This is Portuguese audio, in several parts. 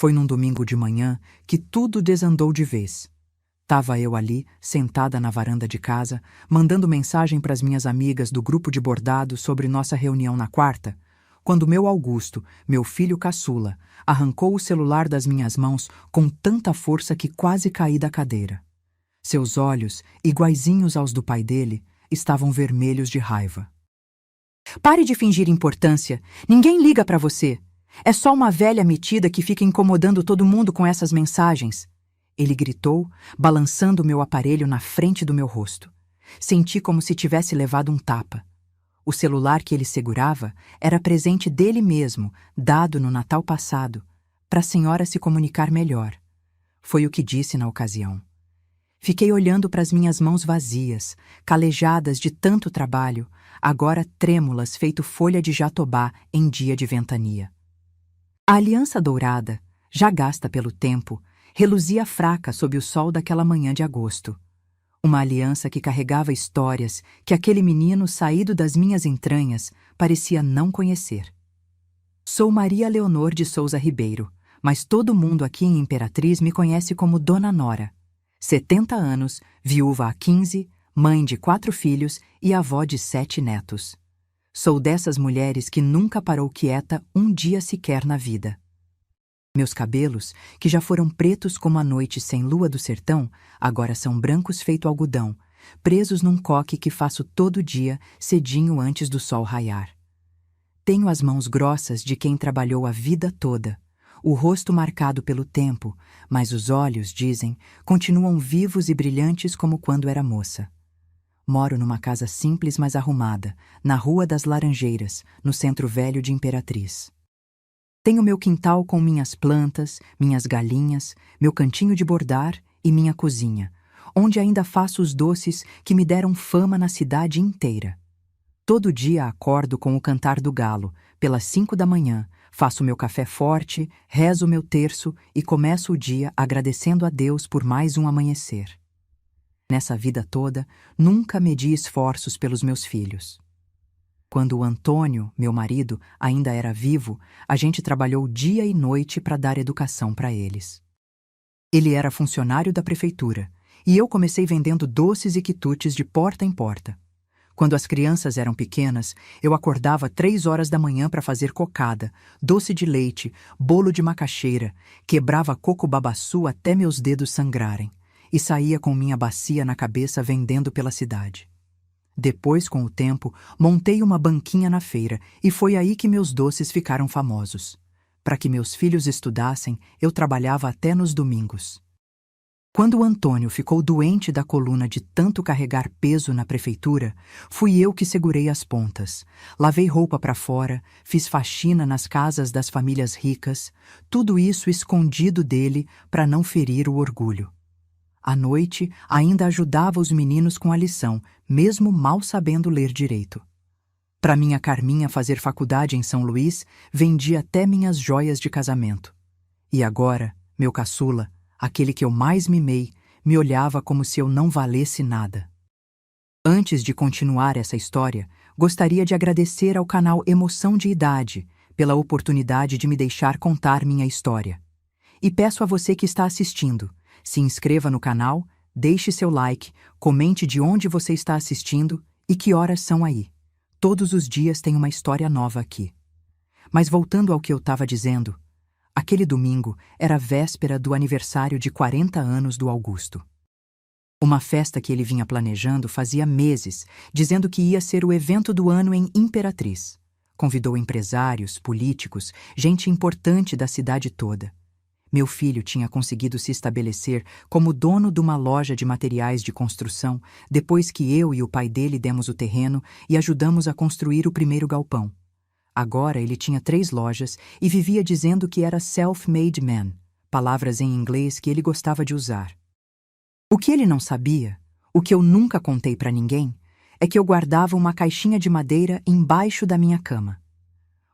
Foi num domingo de manhã que tudo desandou de vez. Tava eu ali, sentada na varanda de casa, mandando mensagem para as minhas amigas do grupo de bordado sobre nossa reunião na quarta, quando meu Augusto, meu filho caçula, arrancou o celular das minhas mãos com tanta força que quase caí da cadeira. Seus olhos, iguaizinhos aos do pai dele, estavam vermelhos de raiva. Pare de fingir importância. Ninguém liga para você. É só uma velha metida que fica incomodando todo mundo com essas mensagens. Ele gritou, balançando meu aparelho na frente do meu rosto. Senti como se tivesse levado um tapa. O celular que ele segurava era presente dele mesmo, dado no Natal passado, para a senhora se comunicar melhor. Foi o que disse na ocasião. Fiquei olhando para as minhas mãos vazias, calejadas de tanto trabalho, agora trêmulas feito folha de jatobá em dia de ventania. A aliança dourada, já gasta pelo tempo, reluzia fraca sob o sol daquela manhã de agosto. Uma aliança que carregava histórias que aquele menino saído das minhas entranhas parecia não conhecer. Sou Maria Leonor de Souza Ribeiro, mas todo mundo aqui em Imperatriz me conhece como Dona Nora. 70 anos, viúva há 15, mãe de 4 filhos e avó de 7 netos. Sou dessas mulheres que nunca parou quieta um dia sequer na vida. Meus cabelos, que já foram pretos como a noite sem lua do sertão, agora são brancos feito algodão, presos num coque que faço todo dia, cedinho antes do sol raiar. Tenho as mãos grossas de quem trabalhou a vida toda, o rosto marcado pelo tempo, mas os olhos, dizem, continuam vivos e brilhantes como quando era moça. Moro numa casa simples mas arrumada, na Rua das Laranjeiras, no centro velho de Imperatriz. Tenho meu quintal com minhas plantas, minhas galinhas, meu cantinho de bordar e minha cozinha, onde ainda faço os doces que me deram fama na cidade inteira. Todo dia acordo com o cantar do galo, pelas 5 da manhã, faço meu café forte, rezo meu terço e começo o dia agradecendo a Deus por mais um amanhecer. Nessa vida toda, nunca medi esforços pelos meus filhos. Quando o Antônio, meu marido, ainda era vivo, a gente trabalhou dia e noite para dar educação para eles. Ele era funcionário da prefeitura, e eu comecei vendendo doces e quitutes de porta em porta. Quando as crianças eram pequenas, eu acordava 3 horas da manhã para fazer cocada, doce de leite, bolo de macaxeira, quebrava coco babaçu até meus dedos sangrarem, e saía com minha bacia na cabeça vendendo pela cidade. Depois, com o tempo, montei uma banquinha na feira e foi aí que meus doces ficaram famosos. Para que meus filhos estudassem, eu trabalhava até nos domingos. Quando o Antônio ficou doente da coluna de tanto carregar peso na prefeitura, fui eu que segurei as pontas. Lavei roupa para fora, fiz faxina nas casas das famílias ricas, tudo isso escondido dele para não ferir o orgulho. À noite, ainda ajudava os meninos com a lição, mesmo mal sabendo ler direito. Para minha Carminha fazer faculdade em São Luís, vendi até minhas joias de casamento. E agora, meu caçula, aquele que eu mais mimei, me olhava como se eu não valesse nada. Antes de continuar essa história, gostaria de agradecer ao canal Emoção de Idade pela oportunidade de me deixar contar minha história. E peço a você que está assistindo, se inscreva no canal, deixe seu like, comente de onde você está assistindo e que horas são aí. Todos os dias tem uma história nova aqui. Mas voltando ao que eu estava dizendo, aquele domingo era véspera do aniversário de 40 anos do Augusto. Uma festa que ele vinha planejando fazia meses, dizendo que ia ser o evento do ano em Imperatriz. Convidou empresários, políticos, gente importante da cidade toda. Meu filho tinha conseguido se estabelecer como dono de uma loja de materiais de construção depois que eu e o pai dele demos o terreno e ajudamos a construir o primeiro galpão. Agora ele tinha 3 lojas e vivia dizendo que era self-made man, palavras em inglês que ele gostava de usar. O que ele não sabia, o que eu nunca contei para ninguém, é que eu guardava uma caixinha de madeira embaixo da minha cama.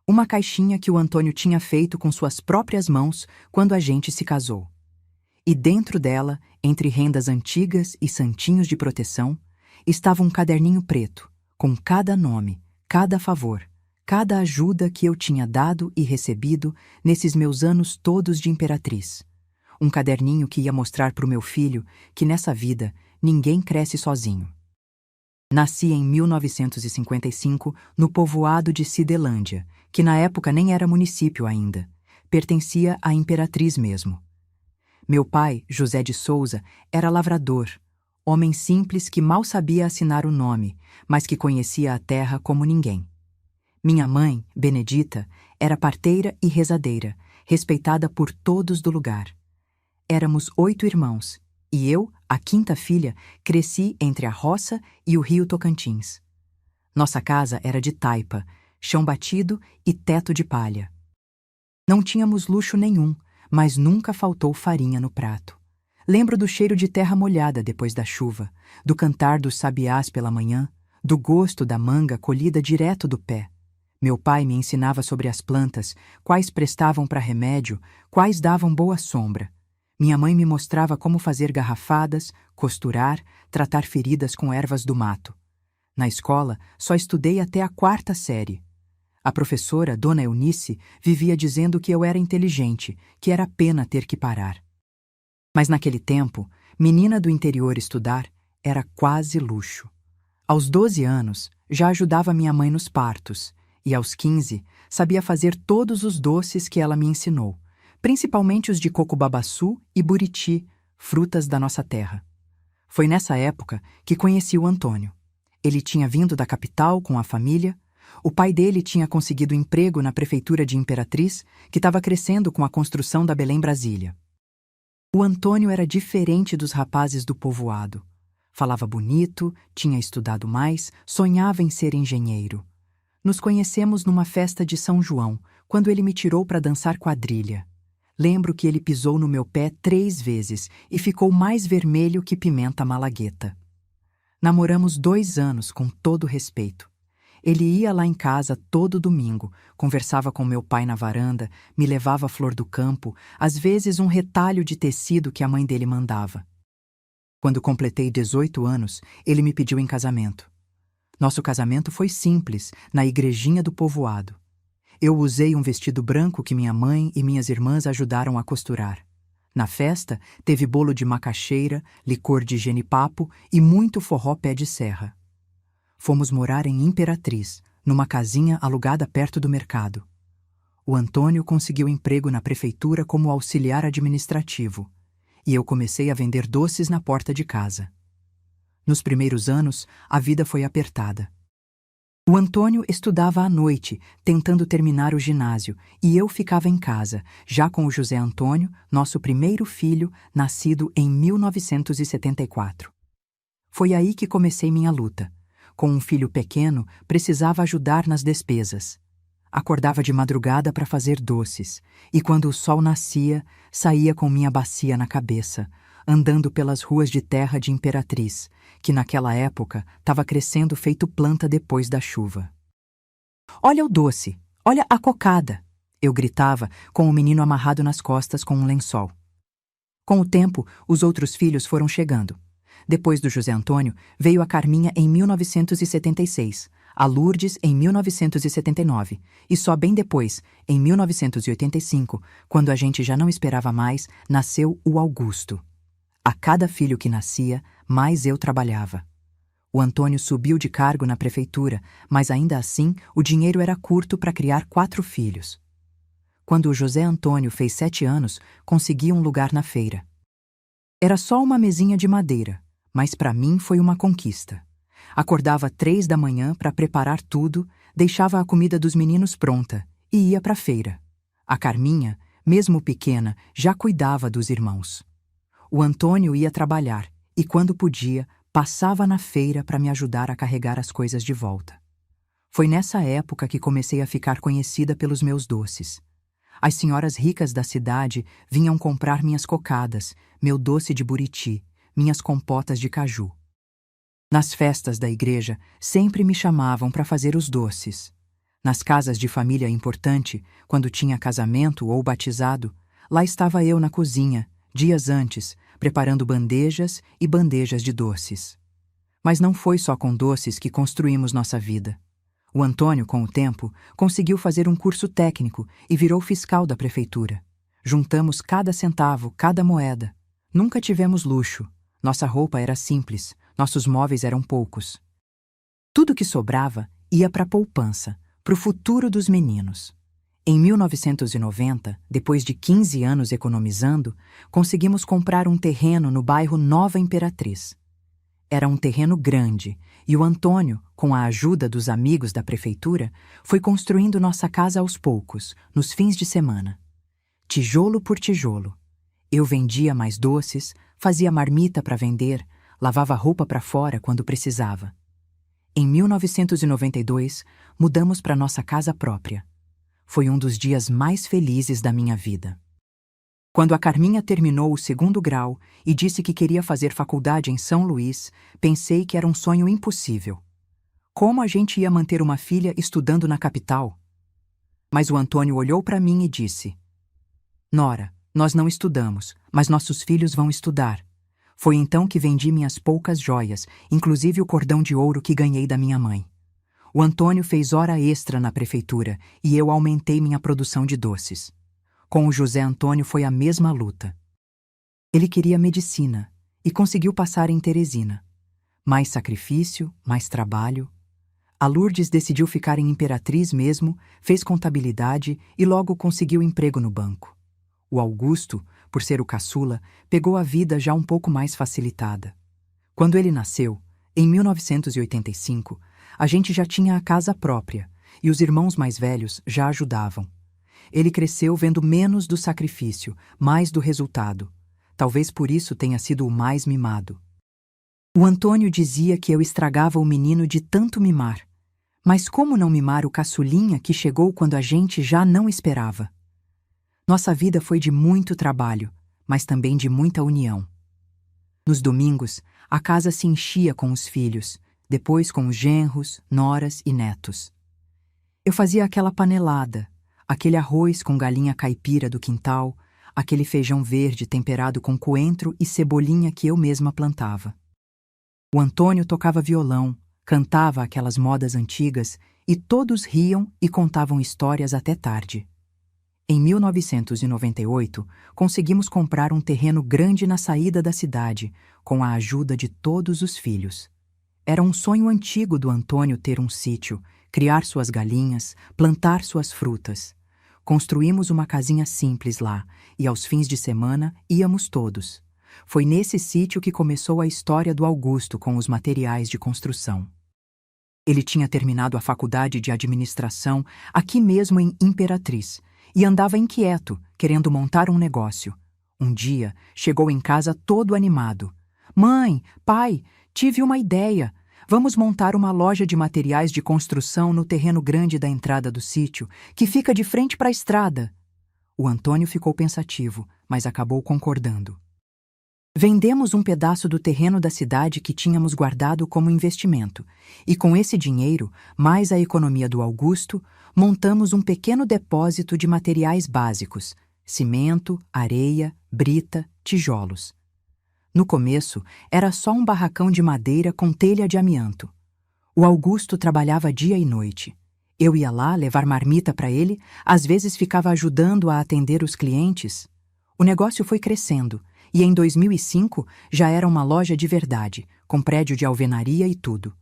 Uma caixinha que o Antônio tinha feito com suas próprias mãos quando a gente se casou. E dentro dela, entre rendas antigas e santinhos de proteção, estava um caderninho preto, com cada nome, cada favor, cada ajuda que eu tinha dado e recebido nesses meus anos todos de imperatriz. Um caderninho que ia mostrar para o meu filho que nessa vida ninguém cresce sozinho. Nasci em 1955 no povoado de Cidelândia, que na época nem era município ainda. Pertencia à Imperatriz mesmo. Meu pai, José de Souza, era lavrador, homem simples que mal sabia assinar o nome, mas que conhecia a terra como ninguém. Minha mãe, Benedita, era parteira e rezadeira, respeitada por todos do lugar. Éramos 8 irmãos, e eu, a 5ª filha, cresci entre a roça e o rio Tocantins. Nossa casa era de taipa, chão batido e teto de palha. Não tínhamos luxo nenhum, mas nunca faltou farinha no prato. Lembro do cheiro de terra molhada depois da chuva, do cantar dos sabiás pela manhã, do gosto da manga colhida direto do pé. Meu pai me ensinava sobre as plantas, quais prestavam para remédio, quais davam boa sombra. Minha mãe me mostrava como fazer garrafadas, costurar, tratar feridas com ervas do mato. Na escola, só estudei até a 4ª série. A professora, Dona Eunice, vivia dizendo que eu era inteligente, que era pena ter que parar. Mas naquele tempo, menina do interior estudar era quase luxo. Aos 12 anos, já ajudava minha mãe nos partos, e aos 15, sabia fazer todos os doces que ela me ensinou, principalmente os de coco-babaçu e buriti, frutas da nossa terra. Foi nessa época que conheci o Antônio. Ele tinha vindo da capital com a família. O pai dele tinha conseguido emprego na prefeitura de Imperatriz, que estava crescendo com a construção da Belém Brasília. O Antônio era diferente dos rapazes do povoado. Falava bonito, tinha estudado mais, sonhava em ser engenheiro. Nos conhecemos numa festa de São João, quando ele me tirou para dançar quadrilha. Lembro que ele pisou no meu pé 3 vezes e ficou mais vermelho que pimenta malagueta. Namoramos 2 anos com todo respeito. Ele ia lá em casa todo domingo, conversava com meu pai na varanda, me levava flor do campo, às vezes um retalho de tecido que a mãe dele mandava. Quando completei 18 anos, ele me pediu em casamento. Nosso casamento foi simples, na igrejinha do povoado. Eu usei um vestido branco que minha mãe e minhas irmãs ajudaram a costurar. Na festa, teve bolo de macaxeira, licor de genipapo e muito forró pé de serra. Fomos morar em Imperatriz, numa casinha alugada perto do mercado. O Antônio conseguiu emprego na prefeitura como auxiliar administrativo, e eu comecei a vender doces na porta de casa. Nos primeiros anos, a vida foi apertada. O Antônio estudava à noite, tentando terminar o ginásio, e eu ficava em casa, já com o José Antônio, nosso primeiro filho, nascido em 1974. Foi aí que comecei minha luta. Com um filho pequeno, precisava ajudar nas despesas. Acordava de madrugada para fazer doces, e quando o sol nascia, saía com minha bacia na cabeça, andando pelas ruas de terra de Imperatriz, que naquela época estava crescendo feito planta depois da chuva. "Olha o doce! Olha a cocada!" eu gritava, com o menino amarrado nas costas com um lençol. Com o tempo, os outros filhos foram chegando. Depois do José Antônio, veio a Carminha em 1976, a Lourdes em 1979, e só bem depois, em 1985, quando a gente já não esperava mais, nasceu o Augusto. A cada filho que nascia, mais eu trabalhava. O Antônio subiu de cargo na prefeitura, mas ainda assim o dinheiro era curto para criar 4 filhos. Quando o José Antônio fez 7 anos, consegui um lugar na feira. Era só uma mesinha de madeira, mas para mim foi uma conquista. Acordava 3 da manhã para preparar tudo, deixava a comida dos meninos pronta e ia para a feira. A Carminha, mesmo pequena, já cuidava dos irmãos. O Antônio ia trabalhar e, quando podia, passava na feira para me ajudar a carregar as coisas de volta. Foi nessa época que comecei a ficar conhecida pelos meus doces. As senhoras ricas da cidade vinham comprar minhas cocadas, meu doce de buriti, minhas compotas de caju. Nas festas da igreja, sempre me chamavam para fazer os doces. Nas casas de família importante, quando tinha casamento ou batizado, lá estava eu na cozinha, dias antes, preparando bandejas e bandejas de doces. Mas não foi só com doces que construímos nossa vida. O Antônio, com o tempo, conseguiu fazer um curso técnico e virou fiscal da prefeitura. Juntamos cada centavo, cada moeda. Nunca tivemos luxo. Nossa roupa era simples, nossos móveis eram poucos. Tudo que sobrava ia para a poupança, para o futuro dos meninos. Em 1990, depois de 15 anos economizando, conseguimos comprar um terreno no bairro Nova Imperatriz. Era um terreno grande e o Antônio, com a ajuda dos amigos da prefeitura, foi construindo nossa casa aos poucos, nos fins de semana. Tijolo por tijolo. Eu vendia mais doces, fazia marmita para vender, lavava roupa para fora quando precisava. Em 1992, mudamos para nossa casa própria. Foi um dos dias mais felizes da minha vida. Quando a Carminha terminou o 2º grau e disse que queria fazer faculdade em São Luís, pensei que era um sonho impossível. Como a gente ia manter uma filha estudando na capital? Mas o Antônio olhou para mim e disse: Nora, nós não estudamos, mas nossos filhos vão estudar. Foi então que vendi minhas poucas joias, inclusive o cordão de ouro que ganhei da minha mãe. O Antônio fez hora extra na prefeitura e eu aumentei minha produção de doces. Com o José Antônio foi a mesma luta. Ele queria medicina e conseguiu passar em Teresina. Mais sacrifício, mais trabalho. A Lourdes decidiu ficar em Imperatriz mesmo, fez contabilidade e logo conseguiu emprego no banco. O Augusto, por ser o caçula, pegou a vida já um pouco mais facilitada. Quando ele nasceu, em 1985, a gente já tinha a casa própria e os irmãos mais velhos já ajudavam. Ele cresceu vendo menos do sacrifício, mais do resultado. Talvez por isso tenha sido o mais mimado. O Antônio dizia que eu estragava o menino de tanto mimar. Mas como não mimar o caçulinha que chegou quando a gente já não esperava? Nossa vida foi de muito trabalho, mas também de muita união. Nos domingos, a casa se enchia com os filhos, depois com os genros, noras e netos. Eu fazia aquela panelada, aquele arroz com galinha caipira do quintal, aquele feijão verde temperado com coentro e cebolinha que eu mesma plantava. O Antônio tocava violão, cantava aquelas modas antigas e todos riam e contavam histórias até tarde. Em 1998, conseguimos comprar um terreno grande na saída da cidade, com a ajuda de todos os filhos. Era um sonho antigo do Antônio ter um sítio, criar suas galinhas, plantar suas frutas. Construímos uma casinha simples lá, e aos fins de semana íamos todos. Foi nesse sítio que começou a história do Augusto com os materiais de construção. Ele tinha terminado a faculdade de administração aqui mesmo em Imperatriz e andava inquieto, querendo montar um negócio. Um dia, chegou em casa todo animado. Mãe, pai, tive uma ideia. Vamos montar uma loja de materiais de construção no terreno grande da entrada do sítio, que fica de frente para a estrada. O Antônio ficou pensativo, mas acabou concordando. Vendemos um pedaço do terreno da cidade que tínhamos guardado como investimento, e com esse dinheiro, mais a economia do Augusto, montamos um pequeno depósito de materiais básicos: cimento, areia, brita, tijolos. No começo, era só um barracão de madeira com telha de amianto. O Augusto trabalhava dia e noite. Eu ia lá levar marmita para ele, às vezes ficava ajudando a atender os clientes. O negócio foi crescendo, e em 2005 já era uma loja de verdade, com prédio de alvenaria e tudo.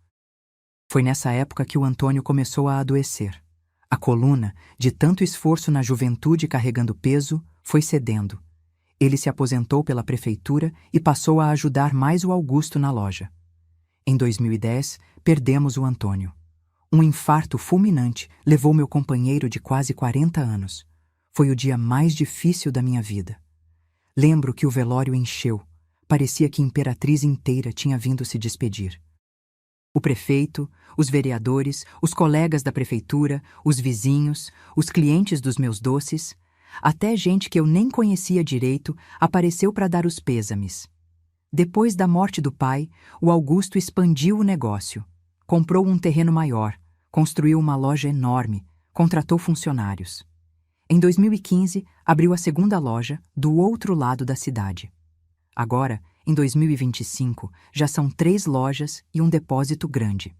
Foi nessa época que o Antônio começou a adoecer. A coluna, de tanto esforço na juventude carregando peso, foi cedendo. Ele se aposentou pela prefeitura e passou a ajudar mais o Augusto na loja. Em 2010, perdemos o Antônio. Um infarto fulminante levou meu companheiro de quase 40 anos. Foi o dia mais difícil da minha vida. Lembro que o velório encheu. Parecia que a Imperatriz inteira tinha vindo se despedir. O prefeito, os vereadores, os colegas da prefeitura, os vizinhos, os clientes dos meus doces, até gente que eu nem conhecia direito apareceu para dar os pêsames. Depois da morte do pai, o Augusto expandiu o negócio. Comprou um terreno maior, construiu uma loja enorme, contratou funcionários. Em 2015, abriu a segunda loja do outro lado da cidade. Agora, em 2025, já são 3 lojas e um depósito grande.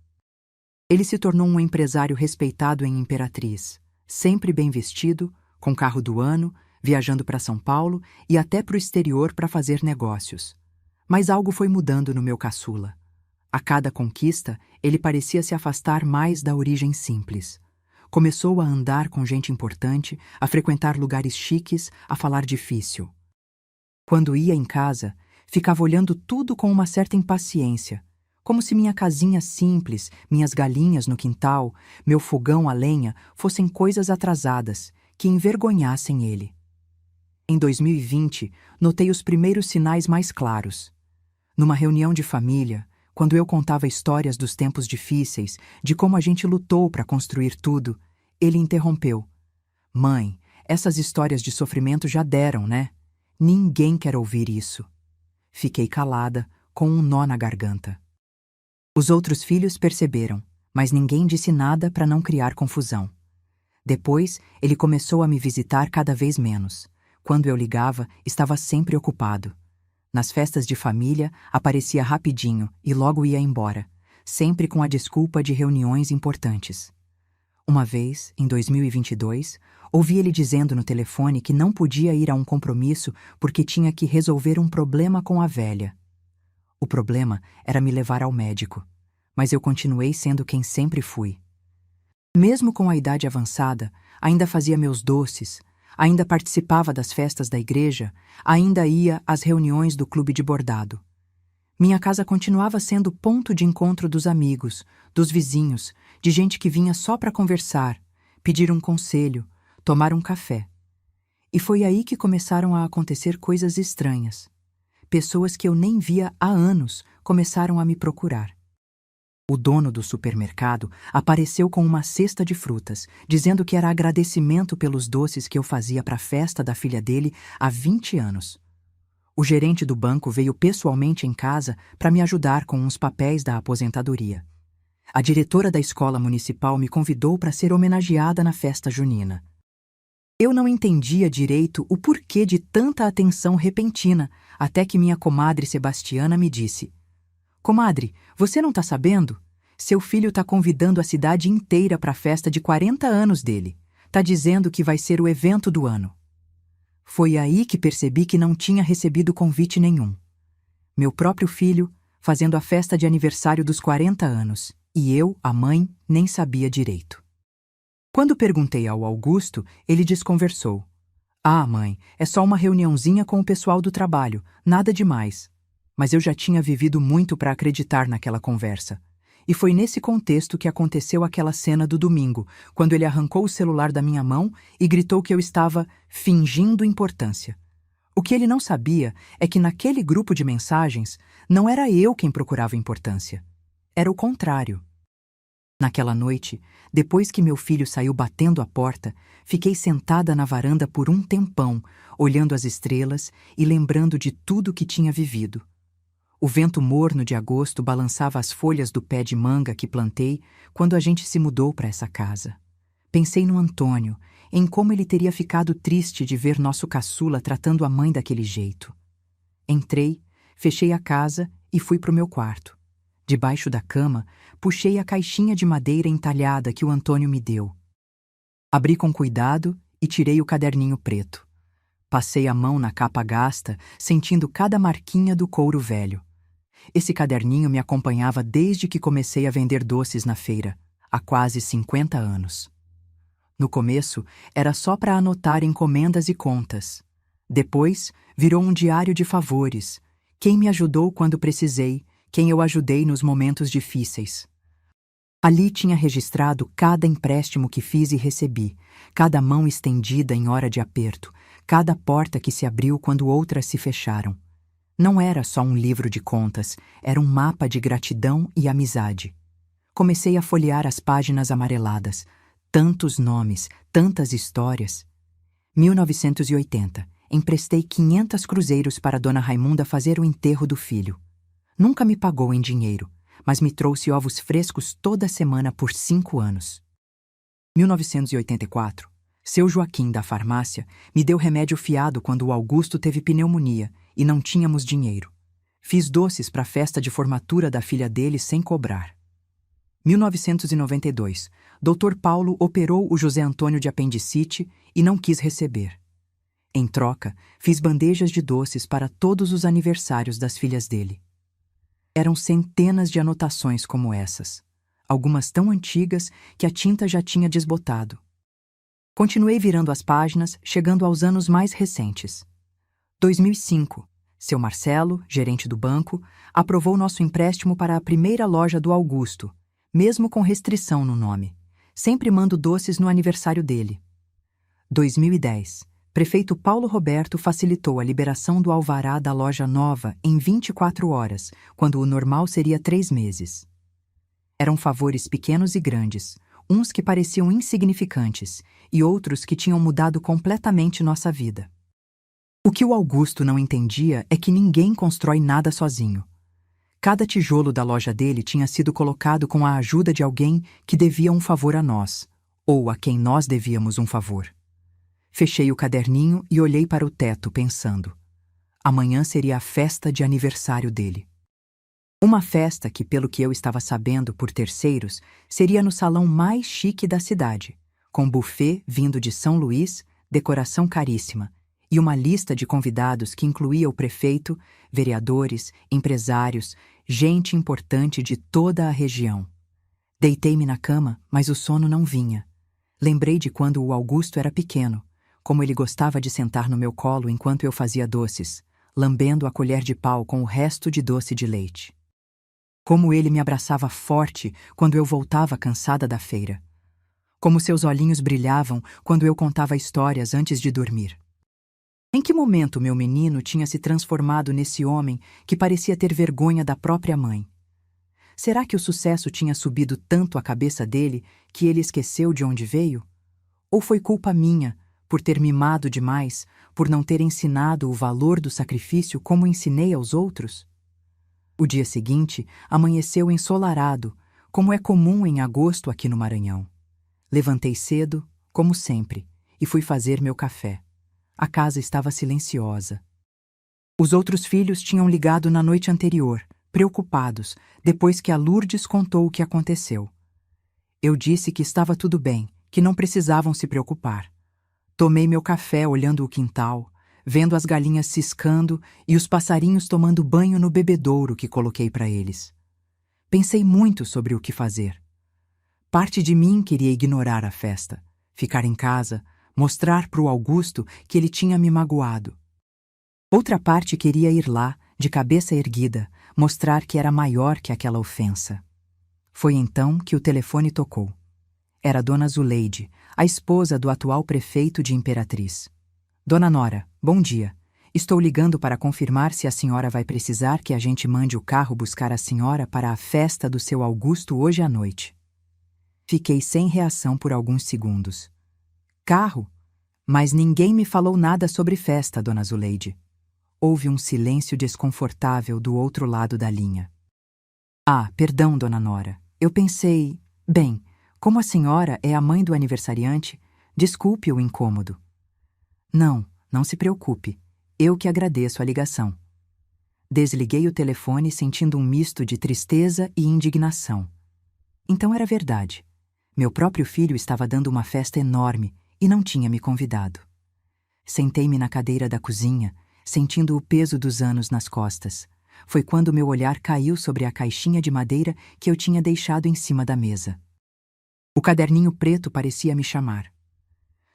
Ele se tornou um empresário respeitado em Imperatriz, sempre bem vestido, com carro do ano, viajando para São Paulo e até para o exterior para fazer negócios. Mas algo foi mudando no meu caçula. A cada conquista, ele parecia se afastar mais da origem simples. Começou a andar com gente importante, a frequentar lugares chiques, a falar difícil. Quando ia em casa, ficava olhando tudo com uma certa impaciência, como se minha casinha simples, minhas galinhas no quintal, meu fogão a lenha fossem coisas atrasadas, que envergonhassem ele. Em 2020, notei os primeiros sinais mais claros. Numa reunião de família, quando eu contava histórias dos tempos difíceis, de como a gente lutou para construir tudo, ele interrompeu. Mãe, essas histórias de sofrimento já deram, né? Ninguém quer ouvir isso. Fiquei calada, com um nó na garganta. Os outros filhos perceberam, mas ninguém disse nada para não criar confusão. Depois, ele começou a me visitar cada vez menos. Quando eu ligava, estava sempre ocupado. Nas festas de família, aparecia rapidinho e logo ia embora, sempre com a desculpa de reuniões importantes. Uma vez, em 2022, ouvi ele dizendo no telefone que não podia ir a um compromisso porque tinha que resolver um problema com a velha. O problema era me levar ao médico, mas eu continuei sendo quem sempre fui. Mesmo com a idade avançada, ainda fazia meus doces, ainda participava das festas da igreja, ainda ia às reuniões do clube de bordado. Minha casa continuava sendo ponto de encontro dos amigos, dos vizinhos, de gente que vinha só para conversar, pedir um conselho, tomar um café. E foi aí que começaram a acontecer coisas estranhas. Pessoas que eu nem via há anos começaram a me procurar. O dono do supermercado apareceu com uma cesta de frutas, dizendo que era agradecimento pelos doces que eu fazia para a festa da filha dele há 20 anos. O gerente do banco veio pessoalmente em casa para me ajudar com uns papéis da aposentadoria. A diretora da escola municipal me convidou para ser homenageada na festa junina. Eu não entendia direito o porquê de tanta atenção repentina, até que minha comadre Sebastiana me disse: Comadre, você não está sabendo? Seu filho está convidando a cidade inteira para a festa de 40 anos dele. Está dizendo que vai ser o evento do ano. Foi aí que percebi que não tinha recebido convite nenhum. Meu próprio filho, fazendo a festa de aniversário dos 40 anos, e eu, a mãe, nem sabia direito. Quando perguntei ao Augusto, ele desconversou. Ah, mãe, é só uma reuniãozinha com o pessoal do trabalho, nada demais. Mas eu já tinha vivido muito para acreditar naquela conversa. E foi nesse contexto que aconteceu aquela cena do domingo, quando ele arrancou o celular da minha mão e gritou que eu estava fingindo importância. O que ele não sabia é que naquele grupo de mensagens não era eu quem procurava importância. Era o contrário. Naquela noite, depois que meu filho saiu batendo a porta, fiquei sentada na varanda por um tempão, olhando as estrelas e lembrando de tudo que tinha vivido. O vento morno de agosto balançava as folhas do pé de manga que plantei quando a gente se mudou para essa casa. Pensei no Antônio, em como ele teria ficado triste de ver nosso caçula tratando a mãe daquele jeito. Entrei, fechei a casa e fui para o meu quarto. Debaixo da cama, puxei a caixinha de madeira entalhada que o Antônio me deu. Abri com cuidado e tirei o caderninho preto. Passei a mão na capa gasta, sentindo cada marquinha do couro velho. Esse caderninho me acompanhava desde que comecei a vender doces na feira, há quase 50 anos. No começo, era só para anotar encomendas e contas. Depois, virou um diário de favores. Quem me ajudou quando precisei, quem eu ajudei nos momentos difíceis. Ali tinha registrado cada empréstimo que fiz e recebi, cada mão estendida em hora de aperto, cada porta que se abriu quando outras se fecharam. Não era só um livro de contas, era um mapa de gratidão e amizade. Comecei a folhear as páginas amareladas. Tantos nomes, tantas histórias. 1980. Emprestei 500 cruzeiros para Dona Raimunda fazer o enterro do filho. Nunca me pagou em dinheiro, mas me trouxe ovos frescos toda semana por 5 anos. 1984. Seu Joaquim, da farmácia, me deu remédio fiado quando o Augusto teve pneumonia e não tínhamos dinheiro. Fiz doces para a festa de formatura da filha dele sem cobrar. 1992. Dr. Paulo operou o José Antônio de apendicite e não quis receber. Em troca, fiz bandejas de doces para todos os aniversários das filhas dele. Eram centenas de anotações como essas, algumas tão antigas que a tinta já tinha desbotado. Continuei virando as páginas, chegando aos anos mais recentes. 2005. Seu Marcelo, gerente do banco, aprovou nosso empréstimo para a primeira loja do Augusto, mesmo com restrição no nome. Sempre mando doces no aniversário dele. 2010. Prefeito Paulo Roberto facilitou a liberação do alvará da loja nova em 24 horas, quando o normal seria 3 meses. Eram favores pequenos e grandes, uns que pareciam insignificantes e outros que tinham mudado completamente nossa vida. O que o Augusto não entendia é que ninguém constrói nada sozinho. Cada tijolo da loja dele tinha sido colocado com a ajuda de alguém que devia um favor a nós, ou a quem nós devíamos um favor. Fechei o caderninho e olhei para o teto, pensando: amanhã seria a festa de aniversário dele. Uma festa que, pelo que eu estava sabendo por terceiros, seria no salão mais chique da cidade, com buffet vindo de São Luís, decoração caríssima, e uma lista de convidados que incluía o prefeito, vereadores, empresários, gente importante de toda a região. Deitei-me na cama, mas o sono não vinha. Lembrei de quando o Augusto era pequeno, como ele gostava de sentar no meu colo enquanto eu fazia doces, lambendo a colher de pau com o resto de doce de leite. Como ele me abraçava forte quando eu voltava cansada da feira. Como seus olhinhos brilhavam quando eu contava histórias antes de dormir. Em que momento meu menino tinha se transformado nesse homem que parecia ter vergonha da própria mãe? Será que o sucesso tinha subido tanto à cabeça dele que ele esqueceu de onde veio? Ou foi culpa minha, por ter mimado demais, por não ter ensinado o valor do sacrifício como ensinei aos outros? O dia seguinte amanheceu ensolarado, como é comum em agosto aqui no Maranhão. Levantei cedo, como sempre, e fui fazer meu café. A casa estava silenciosa. Os outros filhos tinham ligado na noite anterior, preocupados, depois que a Lourdes contou o que aconteceu. Eu disse que estava tudo bem, que não precisavam se preocupar. Tomei meu café olhando o quintal, vendo as galinhas ciscando e os passarinhos tomando banho no bebedouro que coloquei para eles. Pensei muito sobre o que fazer. Parte de mim queria ignorar a festa, ficar em casa, mostrar para o Augusto que ele tinha me magoado. Outra parte queria ir lá, de cabeça erguida, mostrar que era maior que aquela ofensa. Foi então que o telefone tocou. Era Dona Zuleide, a esposa do atual prefeito de Imperatriz. Dona Nora, bom dia. Estou ligando para confirmar se a senhora vai precisar que a gente mande o carro buscar a senhora para a festa do seu Augusto hoje à noite. Fiquei sem reação por alguns segundos. Carro? Mas ninguém me falou nada sobre festa, Dona Zuleide. Houve um silêncio desconfortável do outro lado da linha. Ah, perdão, Dona Nora. Eu pensei... Bem, como a senhora é a mãe do aniversariante, desculpe o incômodo. Não se preocupe. Eu que agradeço a ligação. Desliguei o telefone sentindo um misto de tristeza e indignação. Então era verdade. Meu próprio filho estava dando uma festa enorme e não tinha me convidado. Sentei-me na cadeira da cozinha, sentindo o peso dos anos nas costas. Foi quando meu olhar caiu sobre a caixinha de madeira que eu tinha deixado em cima da mesa. O caderninho preto parecia me chamar.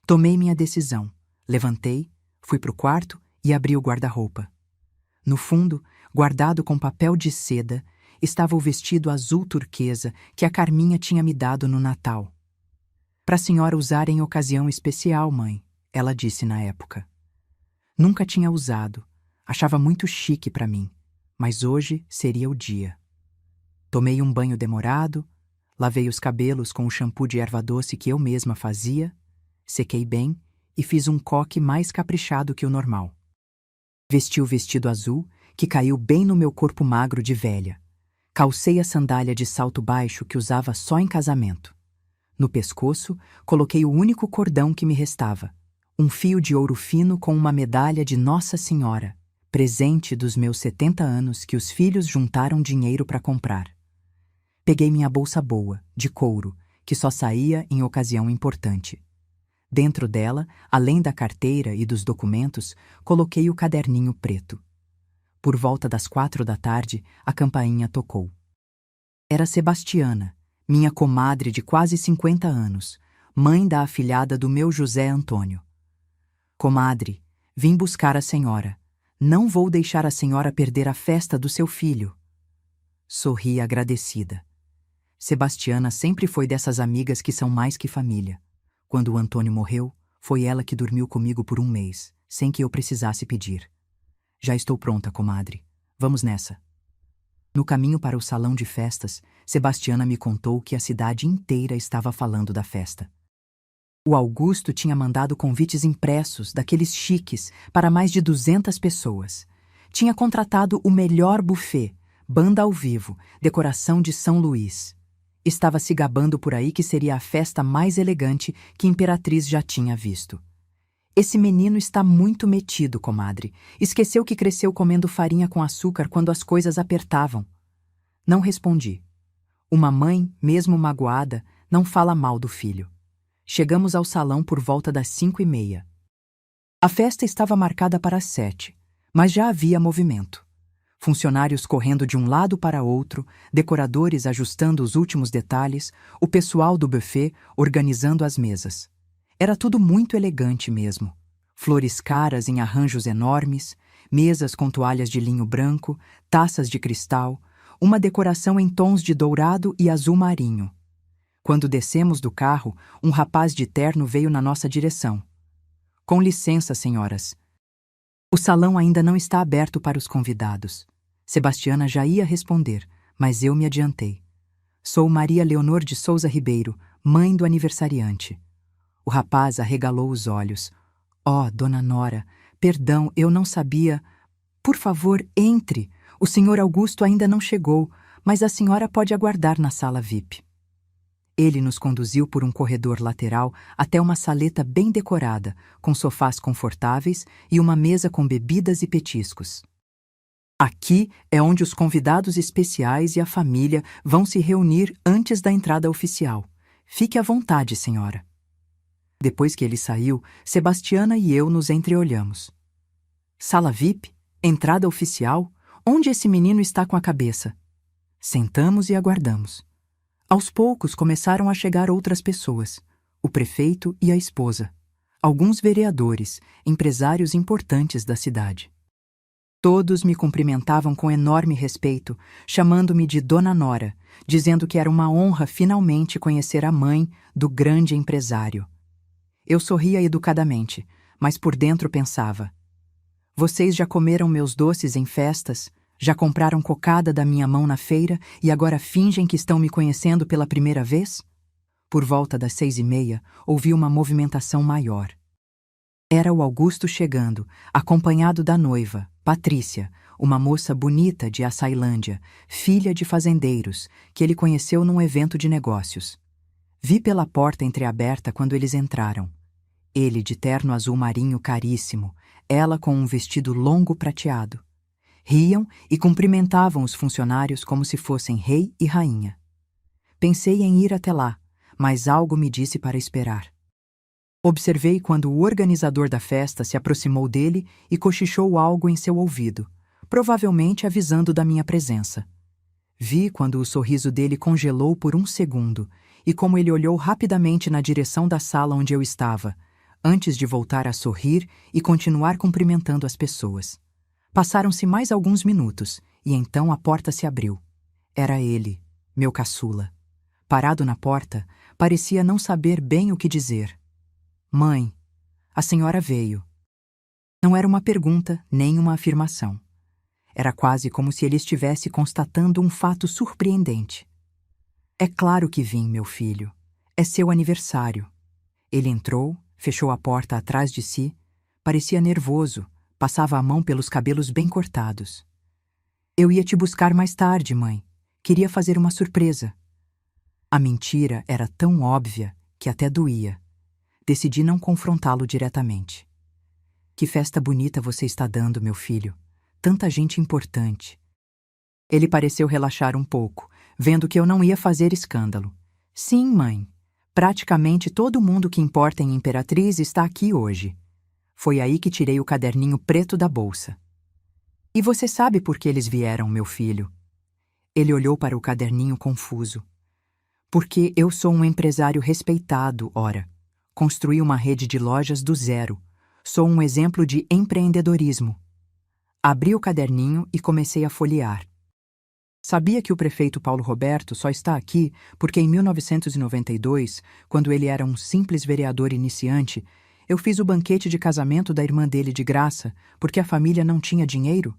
Tomei minha decisão. Levantei, fui para o quarto e abri o guarda-roupa. No fundo, guardado com papel de seda, estava o vestido azul turquesa que a Carminha tinha me dado no Natal. Para a senhora usar em ocasião especial, mãe, ela disse na época. Nunca tinha usado, achava muito chique para mim, mas hoje seria o dia. Tomei um banho demorado, lavei os cabelos com o shampoo de erva doce que eu mesma fazia, sequei bem e fiz um coque mais caprichado que o normal. Vesti o vestido azul, que caiu bem no meu corpo magro de velha. Calcei a sandália de salto baixo que usava só em casamento. No pescoço, coloquei o único cordão que me restava, um fio de ouro fino com uma medalha de Nossa Senhora, presente dos meus 70 anos que os filhos juntaram dinheiro para comprar. Peguei minha bolsa boa, de couro, que só saía em ocasião importante. Dentro dela, além da carteira e dos documentos, coloquei o caderninho preto. Por volta das 4 da tarde, a campainha tocou. Era Sebastiana, minha comadre de quase 50 anos, mãe da afilhada do meu José Antônio. Comadre, vim buscar a senhora. Não vou deixar a senhora perder a festa do seu filho. Sorri agradecida. Sebastiana sempre foi dessas amigas que são mais que família. Quando o Antônio morreu, foi ela que dormiu comigo por um mês, sem que eu precisasse pedir. Já estou pronta, comadre. Vamos nessa. No caminho para o salão de festas, Sebastiana me contou que a cidade inteira estava falando da festa. O Augusto tinha mandado convites impressos, daqueles chiques, para mais de 200 pessoas. Tinha contratado o melhor buffet, banda ao vivo, decoração de São Luís. Estava se gabando por aí que seria a festa mais elegante que Imperatriz já tinha visto. Esse menino está muito metido, comadre. Esqueceu que cresceu comendo farinha com açúcar quando as coisas apertavam. Não respondi. Uma mãe, mesmo magoada, não fala mal do filho. Chegamos ao salão por volta das 5h30. A festa estava marcada para as 7, mas já havia movimento. Funcionários correndo de um lado para outro, decoradores ajustando os últimos detalhes, o pessoal do buffet organizando as mesas. Era tudo muito elegante mesmo. Flores caras em arranjos enormes, mesas com toalhas de linho branco, taças de cristal, uma decoração em tons de dourado e azul marinho. Quando descemos do carro, um rapaz de terno veio na nossa direção. Com licença, senhoras. O salão ainda não está aberto para os convidados. Sebastiana já ia responder, mas eu me adiantei. Sou Maria Leonor de Souza Ribeiro, mãe do aniversariante. O rapaz arregalou os olhos. Oh, dona Nora, perdão, eu não sabia. Por favor, entre. O senhor Augusto ainda não chegou, mas a senhora pode aguardar na sala VIP. Ele nos conduziu por um corredor lateral até uma saleta bem decorada, com sofás confortáveis e uma mesa com bebidas e petiscos. Aqui é onde os convidados especiais e a família vão se reunir antes da entrada oficial. Fique à vontade, senhora. Depois que ele saiu, Sebastiana e eu nos entreolhamos. Sala VIP? Entrada oficial? Onde esse menino está com a cabeça? Sentamos e aguardamos. Aos poucos começaram a chegar outras pessoas, o prefeito e a esposa, alguns vereadores, empresários importantes da cidade. Todos me cumprimentavam com enorme respeito, chamando-me de Dona Nora, dizendo que era uma honra finalmente conhecer a mãe do grande empresário. Eu sorria educadamente, mas por dentro pensava: vocês já comeram meus doces em festas? Já compraram cocada da minha mão na feira e agora fingem que estão me conhecendo pela primeira vez? Por volta das 6h30, ouvi uma movimentação maior. Era o Augusto chegando, acompanhado da noiva, Patrícia, uma moça bonita de Açailândia, filha de fazendeiros, que ele conheceu num evento de negócios. Vi pela porta entreaberta quando eles entraram. Ele de terno azul marinho caríssimo, ela com um vestido longo prateado. Riam e cumprimentavam os funcionários como se fossem rei e rainha. Pensei em ir até lá, mas algo me disse para esperar. Observei quando o organizador da festa se aproximou dele e cochichou algo em seu ouvido, provavelmente avisando da minha presença. Vi quando o sorriso dele congelou por um segundo e como ele olhou rapidamente na direção da sala onde eu estava, antes de voltar a sorrir e continuar cumprimentando as pessoas. Passaram-se mais alguns minutos, e então a porta se abriu. Era ele, meu caçula. Parado na porta, parecia não saber bem o que dizer. Mãe, a senhora veio. Não era uma pergunta, nem uma afirmação. Era quase como se ele estivesse constatando um fato surpreendente. É claro que vim, meu filho. É seu aniversário. Ele entrou, fechou a porta atrás de si, parecia nervoso, passava a mão pelos cabelos bem cortados. Eu ia te buscar mais tarde, mãe. Queria fazer uma surpresa. A mentira era tão óbvia que até doía. Decidi não confrontá-lo diretamente. Que festa bonita você está dando, meu filho. Tanta gente importante. Ele pareceu relaxar um pouco, vendo que eu não ia fazer escândalo. Sim, mãe. Praticamente todo mundo que importa em Imperatriz está aqui hoje. Foi aí que tirei o caderninho preto da bolsa. E você sabe por que eles vieram, meu filho? Ele olhou para o caderninho confuso. Porque eu sou um empresário respeitado, ora. Construí uma rede de lojas do zero. Sou um exemplo de empreendedorismo. Abri o caderninho e comecei a folhear. Sabia que o prefeito Paulo Roberto só está aqui porque em 1992, quando ele era um simples vereador iniciante, eu fiz o banquete de casamento da irmã dele de graça porque a família não tinha dinheiro?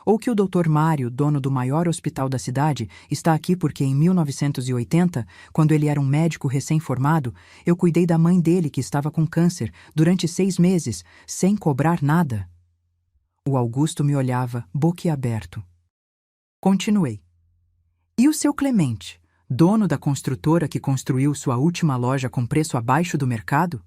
Ou que o Dr. Mário, dono do maior hospital da cidade, está aqui porque em 1980, quando ele era um médico recém-formado, eu cuidei da mãe dele que estava com câncer durante 6 meses, sem cobrar nada? O Augusto me olhava, boquiaberto. Continuei. E o seu Clemente, dono da construtora que construiu sua última loja com preço abaixo do mercado?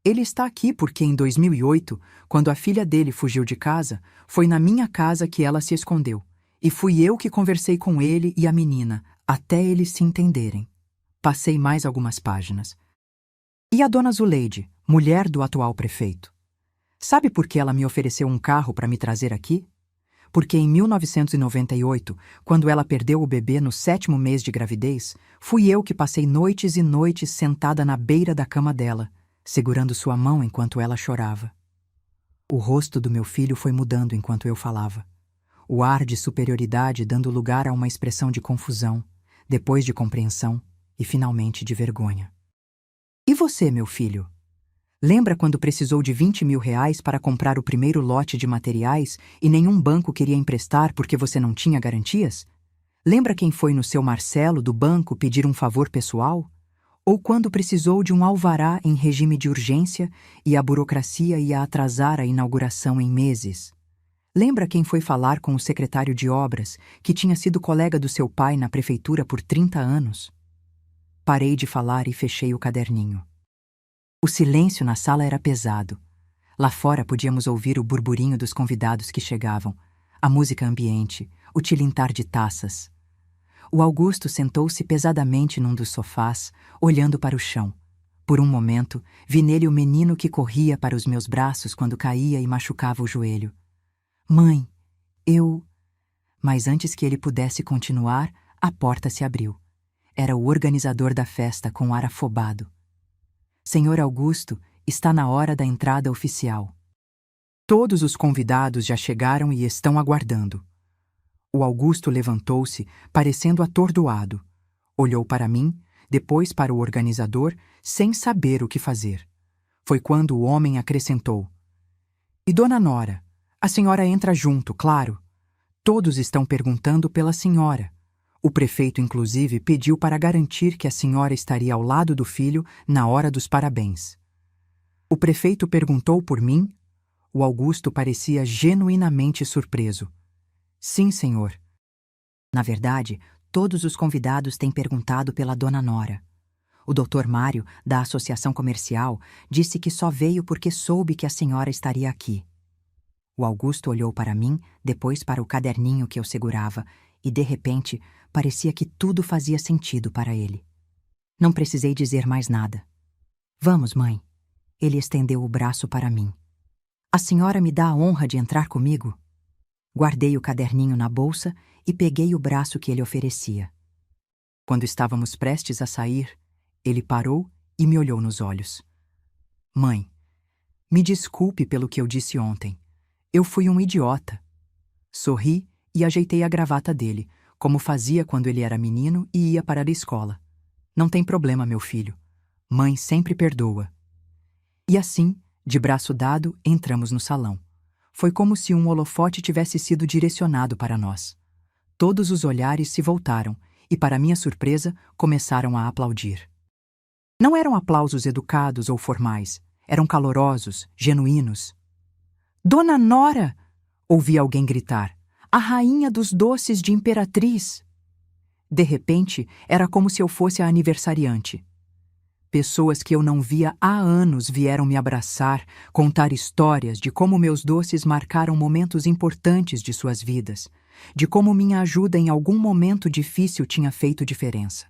Ele está aqui porque em 2008, quando a filha dele fugiu de casa, foi na minha casa que ela se escondeu. E fui eu que conversei com ele e a menina, até eles se entenderem. Passei mais algumas páginas. E a dona Zuleide, mulher do atual prefeito? Sabe por que ela me ofereceu um carro para me trazer aqui? Porque em 1998, quando ela perdeu o bebê no 7º mês de gravidez, fui eu que passei noites e noites sentada na beira da cama dela, segurando sua mão enquanto ela chorava. O rosto do meu filho foi mudando enquanto eu falava. O ar de superioridade dando lugar a uma expressão de confusão, depois de compreensão e finalmente de vergonha. E você, meu filho? Lembra quando precisou de 20 mil reais para comprar o primeiro lote de materiais e nenhum banco queria emprestar porque você não tinha garantias? Lembra quem foi no seu Marcelo do banco pedir um favor pessoal? Ou quando precisou de um alvará em regime de urgência e a burocracia ia atrasar a inauguração em meses? Lembra quem foi falar com o secretário de obras, que tinha sido colega do seu pai na prefeitura por 30 anos? Parei de falar e fechei o caderninho. O silêncio na sala era pesado. Lá fora podíamos ouvir o burburinho dos convidados que chegavam, a música ambiente, o tilintar de taças. O Augusto sentou-se pesadamente num dos sofás, olhando para o chão. Por um momento, vi nele o menino que corria para os meus braços quando caía e machucava o joelho. Mãe, eu... Mas antes que ele pudesse continuar, a porta se abriu. Era o organizador da festa com ar afobado. Senhor Augusto, está na hora da entrada oficial. Todos os convidados já chegaram e estão aguardando. O Augusto levantou-se, parecendo atordoado. Olhou para mim, depois para o organizador, sem saber o que fazer. Foi quando o homem acrescentou: E Dona Nora, a senhora entra junto, claro. Todos estão perguntando pela senhora. O prefeito, inclusive, pediu para garantir que a senhora estaria ao lado do filho na hora dos parabéns. O prefeito perguntou por mim? O Augusto parecia genuinamente surpreso. Sim, senhor. Na verdade, todos os convidados têm perguntado pela Dona Nora. O Dr. Mário, da Associação Comercial, disse que só veio porque soube que a senhora estaria aqui. O Augusto olhou para mim, depois para o caderninho que eu segurava, e, de repente, parecia que tudo fazia sentido para ele. Não precisei dizer mais nada. Vamos, mãe. Ele estendeu o braço para mim. A senhora me dá a honra de entrar comigo? Guardei o caderninho na bolsa e peguei o braço que ele oferecia. Quando estávamos prestes a sair, ele parou e me olhou nos olhos. Mãe, me desculpe pelo que eu disse ontem. Eu fui um idiota. Sorri e ajeitei a gravata dele, como fazia quando ele era menino e ia para a escola. Não tem problema, meu filho. Mãe sempre perdoa. E assim, de braço dado, entramos no salão. Foi como se um holofote tivesse sido direcionado para nós. Todos os olhares se voltaram e, para minha surpresa, começaram a aplaudir. Não eram aplausos educados ou formais, eram calorosos, genuínos. Dona Nora! Ouvi alguém gritar. A rainha dos doces de Imperatriz! De repente, era como se eu fosse a aniversariante. Pessoas que eu não via há anos vieram me abraçar, contar histórias de como meus doces marcaram momentos importantes de suas vidas, de como minha ajuda em algum momento difícil tinha feito diferença.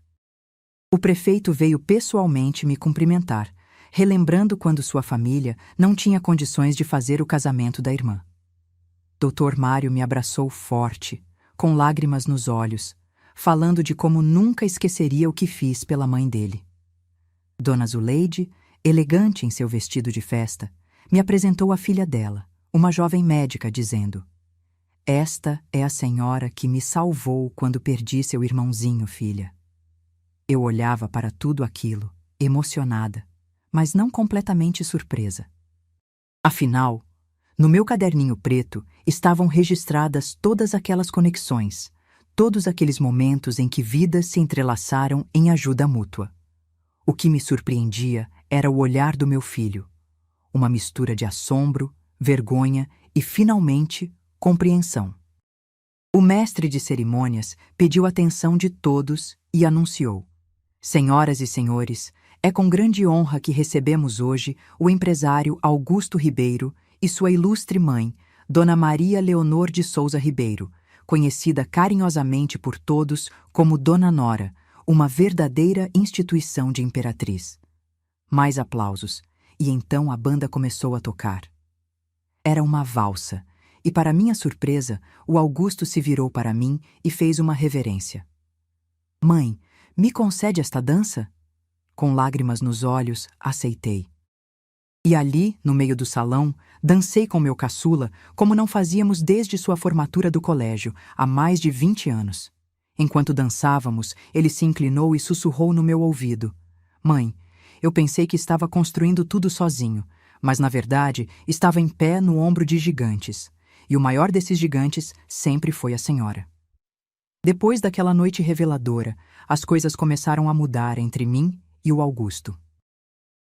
O prefeito veio pessoalmente me cumprimentar, relembrando quando sua família não tinha condições de fazer o casamento da irmã. Dr. Mário me abraçou forte, com lágrimas nos olhos, falando de como nunca esqueceria o que fiz pela mãe dele. Dona Zuleide, elegante em seu vestido de festa, me apresentou a filha dela, uma jovem médica, dizendo: "Esta é a senhora que me salvou quando perdi seu irmãozinho, filha." Eu olhava para tudo aquilo, emocionada, mas não completamente surpresa. Afinal, no meu caderninho preto estavam registradas todas aquelas conexões, todos aqueles momentos em que vidas se entrelaçaram em ajuda mútua. O que me surpreendia era o olhar do meu filho, uma mistura de assombro, vergonha e, finalmente, compreensão. O mestre de cerimônias pediu a atenção de todos e anunciou: "Senhoras e senhores, é com grande honra que recebemos hoje o empresário Augusto Ribeiro e sua ilustre mãe, Dona Maria Leonor de Souza Ribeiro, conhecida carinhosamente por todos como Dona Nora, uma verdadeira instituição de imperatriz." Mais aplausos, e então a banda começou a tocar. Era uma valsa, e para minha surpresa, o Augusto se virou para mim e fez uma reverência. "Mãe, me concede esta dança?" Com lágrimas nos olhos, aceitei. E ali, no meio do salão, dancei com meu caçula como não fazíamos desde sua formatura do colégio, há mais de 20 anos. Enquanto dançávamos, ele se inclinou e sussurrou no meu ouvido: "Mãe, eu pensei que estava construindo tudo sozinho, mas na verdade estava em pé no ombro de gigantes, e o maior desses gigantes sempre foi a senhora." Depois daquela noite reveladora, as coisas começaram a mudar entre mim e o Augusto.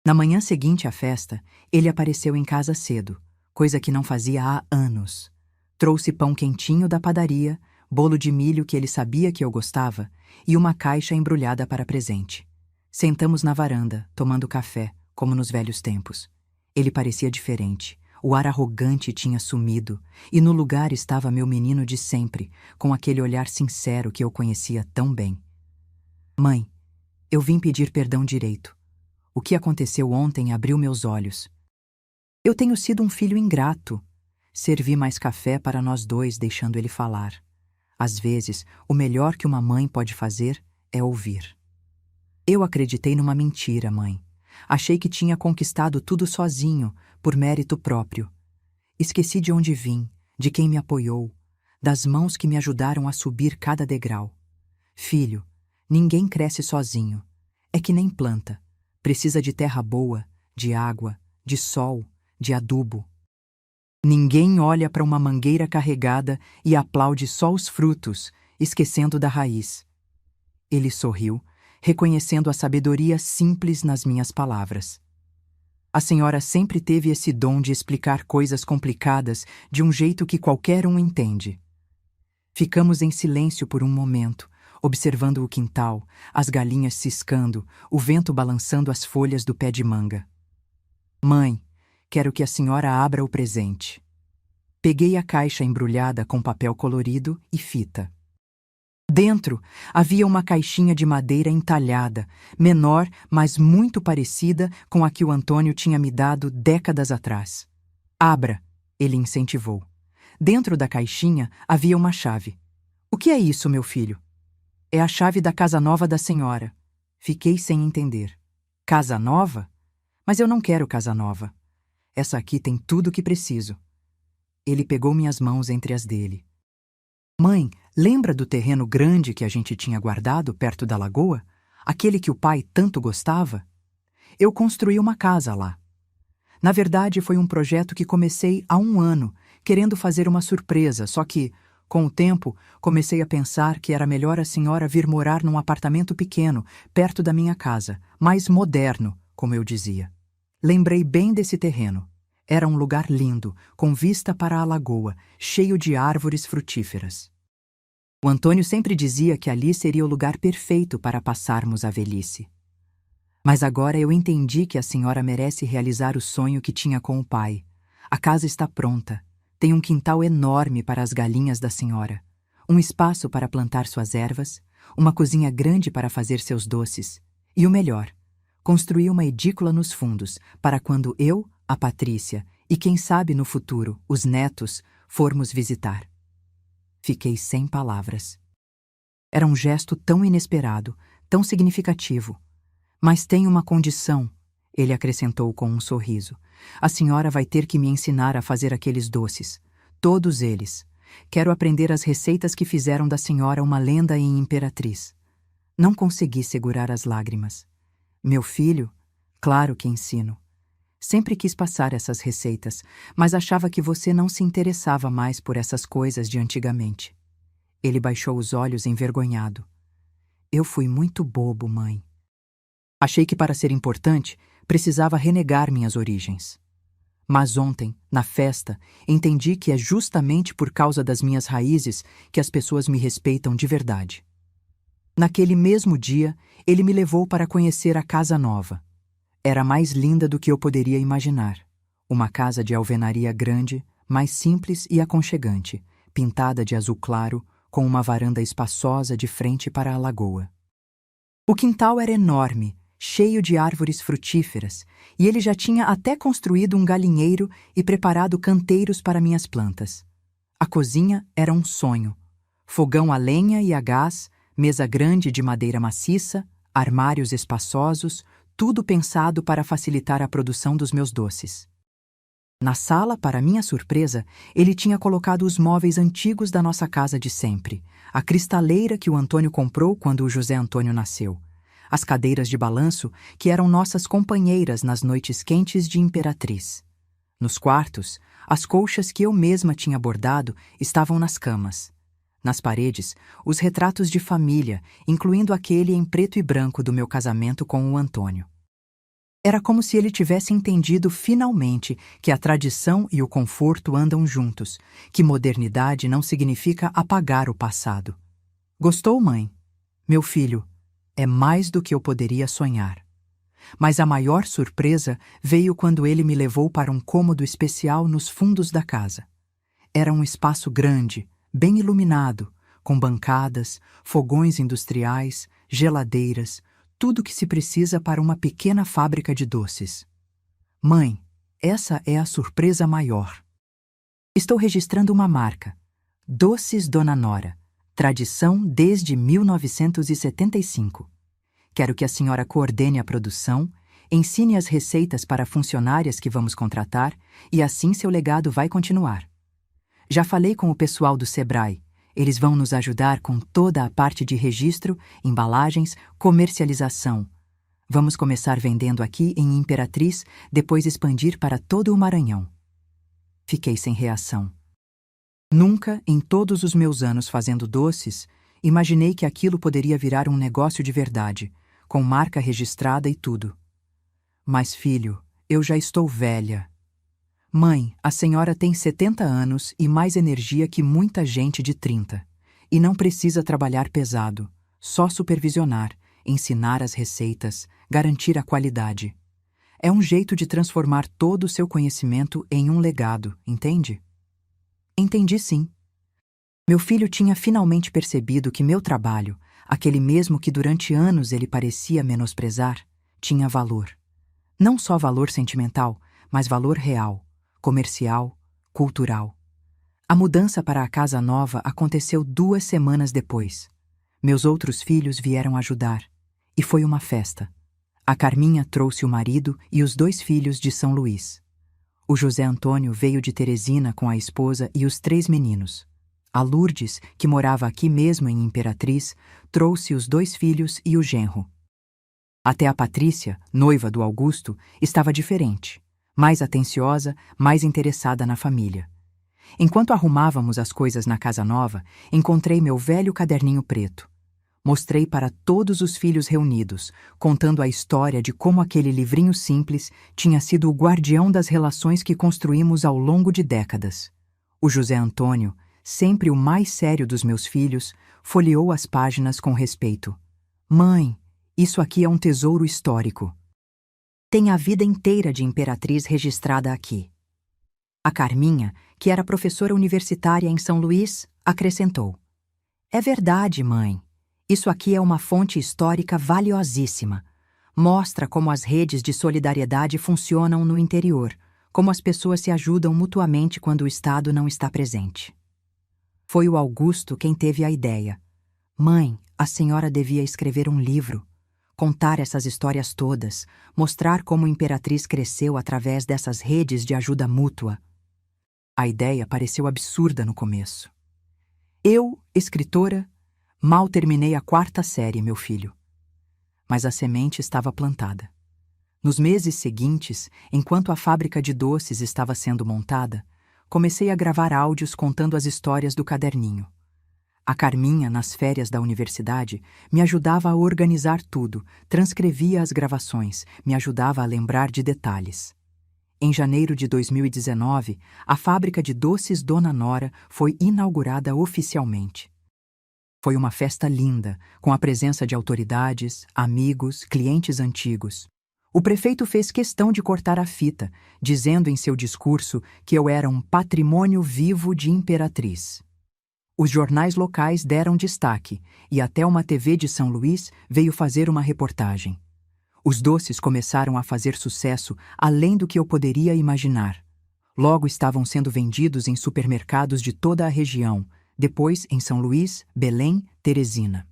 Na manhã seguinte à festa, ele apareceu em casa cedo, coisa que não fazia há anos. Trouxe pão quentinho da padaria, bolo de milho que ele sabia que eu gostava e uma caixa embrulhada para presente. Sentamos na varanda, tomando café, como nos velhos tempos. Ele parecia diferente. O ar arrogante tinha sumido, e no lugar estava meu menino de sempre, com aquele olhar sincero que eu conhecia tão bem. "Mãe, eu vim pedir perdão direito. O que aconteceu ontem abriu meus olhos. Eu tenho sido um filho ingrato. Servi mais café para nós dois, deixando ele falar. Às vezes, o melhor que uma mãe pode fazer é ouvir. Eu acreditei numa mentira, mãe. Achei que tinha conquistado tudo sozinho, por mérito próprio. Esqueci de onde vim, de quem me apoiou, das mãos que me ajudaram a subir cada degrau. Filho, ninguém cresce sozinho. É que nem planta. Precisa de terra boa, de água, de sol, de adubo. Ninguém olha para uma mangueira carregada e aplaude só os frutos, esquecendo da raiz." Ele sorriu, reconhecendo a sabedoria simples nas minhas palavras. A senhora sempre teve esse dom de explicar coisas complicadas de um jeito que qualquer um entende. Ficamos em silêncio por um momento, observando o quintal, as galinhas ciscando, o vento balançando as folhas do pé de manga. "Mãe, quero que a senhora abra o presente." Peguei a caixa embrulhada com papel colorido e fita. Dentro havia uma caixinha de madeira entalhada, menor, mas muito parecida com a que o Antônio tinha me dado décadas atrás. "Abra", ele incentivou. Dentro da caixinha havia uma chave. "O que é isso, meu filho?" "É a chave da casa nova da senhora." Fiquei sem entender. "Casa nova? Mas eu não quero casa nova. Essa aqui tem tudo o que preciso." Ele pegou minhas mãos entre as dele. "Mãe, lembra do terreno grande que a gente tinha guardado perto da lagoa? Aquele que o pai tanto gostava? Eu construí uma casa lá. Na verdade, foi um projeto que comecei há 1 ano, querendo fazer uma surpresa, só que, com o tempo, comecei a pensar que era melhor a senhora vir morar num apartamento pequeno, perto da minha casa, mais moderno, como eu dizia. Lembrei bem desse terreno. Era um lugar lindo, com vista para a lagoa, cheio de árvores frutíferas. O Antônio sempre dizia que ali seria o lugar perfeito para passarmos a velhice. Mas agora eu entendi que a senhora merece realizar o sonho que tinha com o pai. A casa está pronta. Tem um quintal enorme para as galinhas da senhora. um espaço para plantar suas ervas, uma cozinha grande para fazer seus doces e, o melhor, construí uma edícula nos fundos para quando eu, a Patrícia e quem sabe no futuro, os netos, formos visitar. Fiquei sem palavras. Era um gesto tão inesperado, tão significativo. Mas tem uma condição, ele acrescentou com um sorriso. A senhora vai ter que me ensinar a fazer aqueles doces. Todos eles. Quero aprender as receitas que fizeram da senhora uma lenda em Imperatriz. Não consegui segurar as lágrimas. Meu filho? Claro que ensino. Sempre quis passar essas receitas, mas achava que você não se interessava mais por essas coisas de antigamente. Ele baixou os olhos envergonhado. Eu fui muito bobo, mãe. Achei que para ser importante, precisava renegar minhas origens. Mas ontem, na festa, entendi que é justamente por causa das minhas raízes que as pessoas me respeitam de verdade. Naquele mesmo dia, ele me levou para conhecer a casa nova. Era mais linda do que eu poderia imaginar. Uma casa de alvenaria grande, mais simples e aconchegante, pintada de azul claro, com uma varanda espaçosa de frente para a lagoa. O quintal era enorme, cheio de árvores frutíferas, e ele já tinha até construído um galinheiro e preparado canteiros para minhas plantas. A cozinha era um sonho. Fogão a lenha e a gás, mesa grande de madeira maciça, armários espaçosos, tudo pensado para facilitar a produção dos meus doces. Na sala, para minha surpresa, ele tinha colocado os móveis antigos da nossa casa de sempre, a cristaleira que o Antônio comprou quando o José Antônio nasceu, as cadeiras de balanço que eram nossas companheiras nas noites quentes de Imperatriz. Nos quartos, as colchas que eu mesma tinha bordado estavam nas camas. Nas paredes, os retratos de família, incluindo aquele em preto e branco do meu casamento com o Antônio. Era como se ele tivesse entendido finalmente que a tradição e o conforto andam juntos, que modernidade não significa apagar o passado. Gostou, mãe? Meu filho, é mais do que eu poderia sonhar. Mas a maior surpresa veio quando ele me levou para um cômodo especial nos fundos da casa. Era um espaço grande, bem iluminado, com bancadas, fogões industriais, geladeiras, tudo que se precisa para uma pequena fábrica de doces. Mãe, essa é a surpresa maior. Estou registrando uma marca. Doces Dona Nora. Tradição desde 1975. Quero que a senhora coordene a produção, ensine as receitas para funcionárias que vamos contratar e assim seu legado vai continuar. Já falei com o pessoal do Sebrae. Eles vão nos ajudar com toda a parte de registro, embalagens, comercialização. Vamos começar vendendo aqui em Imperatriz, depois expandir para todo o Maranhão. Fiquei sem reação. Nunca, em todos os meus anos fazendo doces, imaginei que aquilo poderia virar um negócio de verdade, com marca registrada e tudo. Mas, filho, eu já estou velha. Mãe, a senhora tem 70 anos e mais energia que muita gente de 30. E não precisa trabalhar pesado, só supervisionar, ensinar as receitas, garantir a qualidade. É um jeito de transformar todo o seu conhecimento em um legado, entende? Entendi sim. Meu filho tinha finalmente percebido que meu trabalho, aquele mesmo que durante anos ele parecia menosprezar, tinha valor. Não só valor sentimental, mas valor real. Comercial, cultural. A mudança para a casa nova aconteceu 2 semanas depois. Meus outros filhos vieram ajudar, e foi uma festa. A Carminha trouxe o marido e os 2 filhos de São Luís. O José Antônio veio de Teresina com a esposa e os 3 meninos. A Lourdes, que morava aqui mesmo em Imperatriz, trouxe os 2 filhos e o genro. Até a Patrícia, noiva do Augusto, estava diferente. Mais atenciosa, mais interessada na família. Enquanto arrumávamos as coisas na casa nova, encontrei meu velho caderninho preto. Mostrei para todos os filhos reunidos, contando a história de como aquele livrinho simples tinha sido o guardião das relações que construímos ao longo de décadas. O José Antônio, sempre o mais sério dos meus filhos, folheou as páginas com respeito. Mãe, isso aqui é um tesouro histórico. Tem a vida inteira de Imperatriz registrada aqui. A Carminha, que era professora universitária em São Luís, acrescentou. É verdade, mãe. Isso aqui é uma fonte histórica valiosíssima. Mostra como as redes de solidariedade funcionam no interior, como as pessoas se ajudam mutuamente quando o Estado não está presente. Foi o Augusto quem teve a ideia. Mãe, a senhora devia escrever um livro, contar essas histórias todas, mostrar como a Imperatriz cresceu através dessas redes de ajuda mútua. A ideia pareceu absurda no começo. Eu, escritora, mal terminei a 4ª série, meu filho. Mas a semente estava plantada. Nos meses seguintes, enquanto a fábrica de doces estava sendo montada, comecei a gravar áudios contando as histórias do caderninho. A Carminha, nas férias da universidade, me ajudava a organizar tudo, transcrevia as gravações, me ajudava a lembrar de detalhes. Em janeiro de 2019, a fábrica de doces Dona Nora foi inaugurada oficialmente. Foi uma festa linda, com a presença de autoridades, amigos, clientes antigos. O prefeito fez questão de cortar a fita, dizendo em seu discurso que eu era um patrimônio vivo de Imperatriz. Os jornais locais deram destaque e até uma TV de São Luís veio fazer uma reportagem. Os doces começaram a fazer sucesso além do que eu poderia imaginar. Logo estavam sendo vendidos em supermercados de toda a região, depois em São Luís, Belém, Teresina.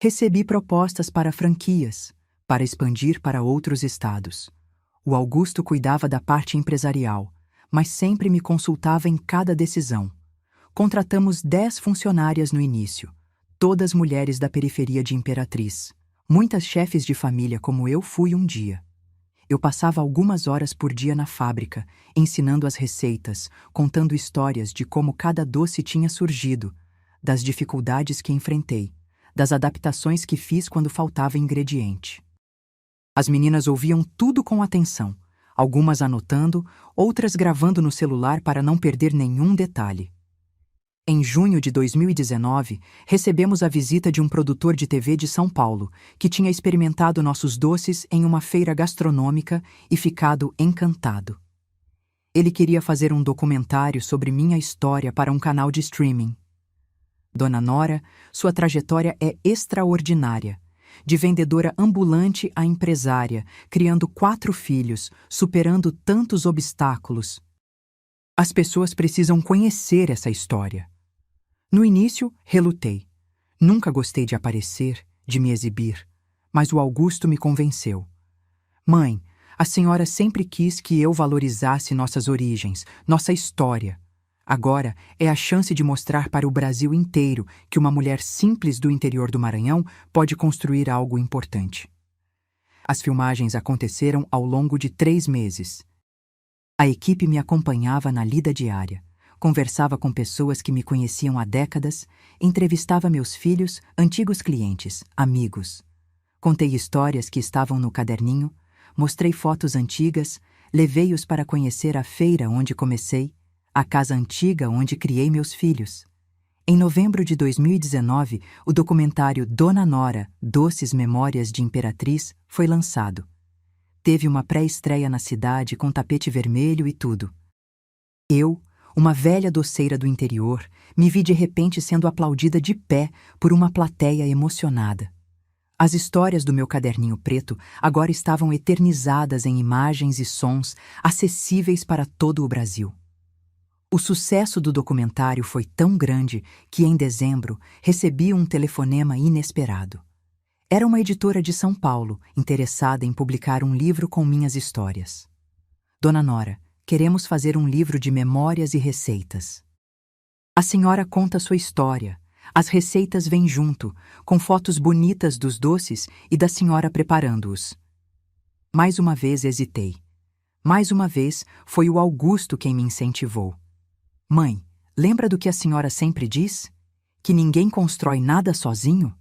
Recebi propostas para franquias, para expandir para outros estados. O Augusto cuidava da parte empresarial, mas sempre me consultava em cada decisão. Contratamos 10 funcionárias no início, todas mulheres da periferia de Imperatriz. Muitas chefes de família como eu fui um dia. Eu passava algumas horas por dia na fábrica, ensinando as receitas, contando histórias de como cada doce tinha surgido, das dificuldades que enfrentei, das adaptações que fiz quando faltava ingrediente. As meninas ouviam tudo com atenção, algumas anotando, outras gravando no celular para não perder nenhum detalhe. Em junho de 2019, recebemos a visita de um produtor de TV de São Paulo, que tinha experimentado nossos doces em uma feira gastronômica e ficado encantado. Ele queria fazer um documentário sobre minha história para um canal de streaming. Dona Nora, sua trajetória é extraordinária. De vendedora ambulante a empresária, criando 4 filhos, superando tantos obstáculos. As pessoas precisam conhecer essa história. No início, relutei. Nunca gostei de aparecer, de me exibir, mas o Augusto me convenceu. Mãe, a senhora sempre quis que eu valorizasse nossas origens, nossa história. Agora é a chance de mostrar para o Brasil inteiro que uma mulher simples do interior do Maranhão pode construir algo importante. As filmagens aconteceram ao longo de 3 meses. A equipe me acompanhava na lida diária. Conversava com pessoas que me conheciam há décadas, entrevistava meus filhos, antigos clientes, amigos. Contei histórias que estavam no caderninho, mostrei fotos antigas, levei-os para conhecer a feira onde comecei, a casa antiga onde criei meus filhos. Em novembro de 2019, o documentário Dona Nora, Doces Memórias de Imperatriz foi lançado. Teve uma pré-estreia na cidade com tapete vermelho e tudo. Eu, uma velha doceira do interior, me vi de repente sendo aplaudida de pé por uma plateia emocionada. As histórias do meu caderninho preto agora estavam eternizadas em imagens e sons acessíveis para todo o Brasil. O sucesso do documentário foi tão grande que, em dezembro, recebi um telefonema inesperado. Era uma editora de São Paulo, interessada em publicar um livro com minhas histórias. Dona Nora, queremos fazer um livro de memórias e receitas. A senhora conta sua história. As receitas vêm junto, com fotos bonitas dos doces e da senhora preparando-os. Mais uma vez hesitei. Mais uma vez foi o Augusto quem me incentivou. Mãe, lembra do que a senhora sempre diz? Que ninguém constrói nada sozinho?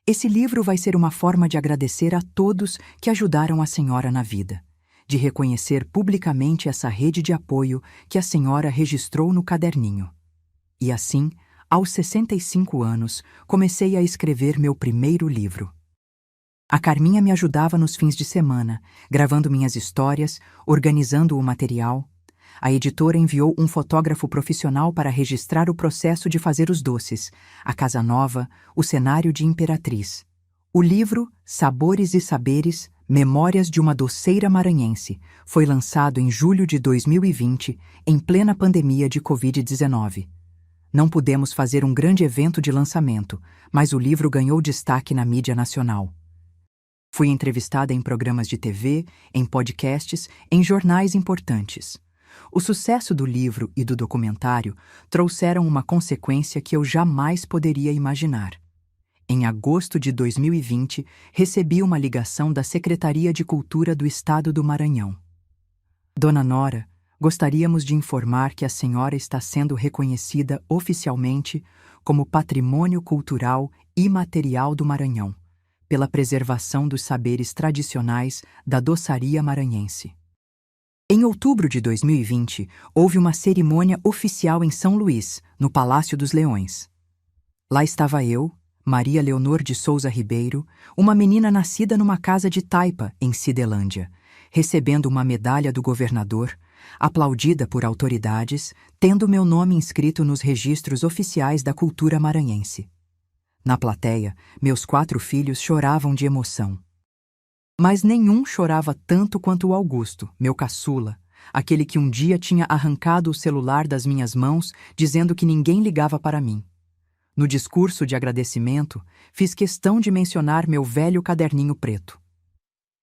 Esse livro vai ser uma forma de agradecer a todos que ajudaram a senhora na vida, de reconhecer publicamente essa rede de apoio que a senhora registrou no caderninho. E assim, aos 65 anos, comecei a escrever meu primeiro livro. A Carminha me ajudava nos fins de semana, gravando minhas histórias, organizando o material. A editora enviou um fotógrafo profissional para registrar o processo de fazer os doces, a casa nova, o cenário de Imperatriz. O livro Sabores e Saberes, Memórias de uma Doceira Maranhense foi lançado em julho de 2020, em plena pandemia de Covid-19. Não pudemos fazer um grande evento de lançamento, mas o livro ganhou destaque na mídia nacional. Fui entrevistada em programas de TV, em podcasts, em jornais importantes. O sucesso do livro e do documentário trouxeram uma consequência que eu jamais poderia imaginar. Em agosto de 2020, recebi uma ligação da Secretaria de Cultura do Estado do Maranhão. Dona Nora, gostaríamos de informar que a senhora está sendo reconhecida oficialmente como Patrimônio Cultural Imaterial do Maranhão, pela preservação dos saberes tradicionais da doçaria maranhense. Em outubro de 2020, houve uma cerimônia oficial em São Luís, no Palácio dos Leões. Lá estava eu, Maria Leonor de Souza Ribeiro, uma menina nascida numa casa de taipa, em Cidelândia, recebendo uma medalha do governador, aplaudida por autoridades, tendo meu nome inscrito nos registros oficiais da cultura maranhense. Na plateia, meus 4 filhos choravam de emoção. Mas nenhum chorava tanto quanto o Augusto, meu caçula, aquele que um dia tinha arrancado o celular das minhas mãos, dizendo que ninguém ligava para mim. No discurso de agradecimento, fiz questão de mencionar meu velho caderninho preto.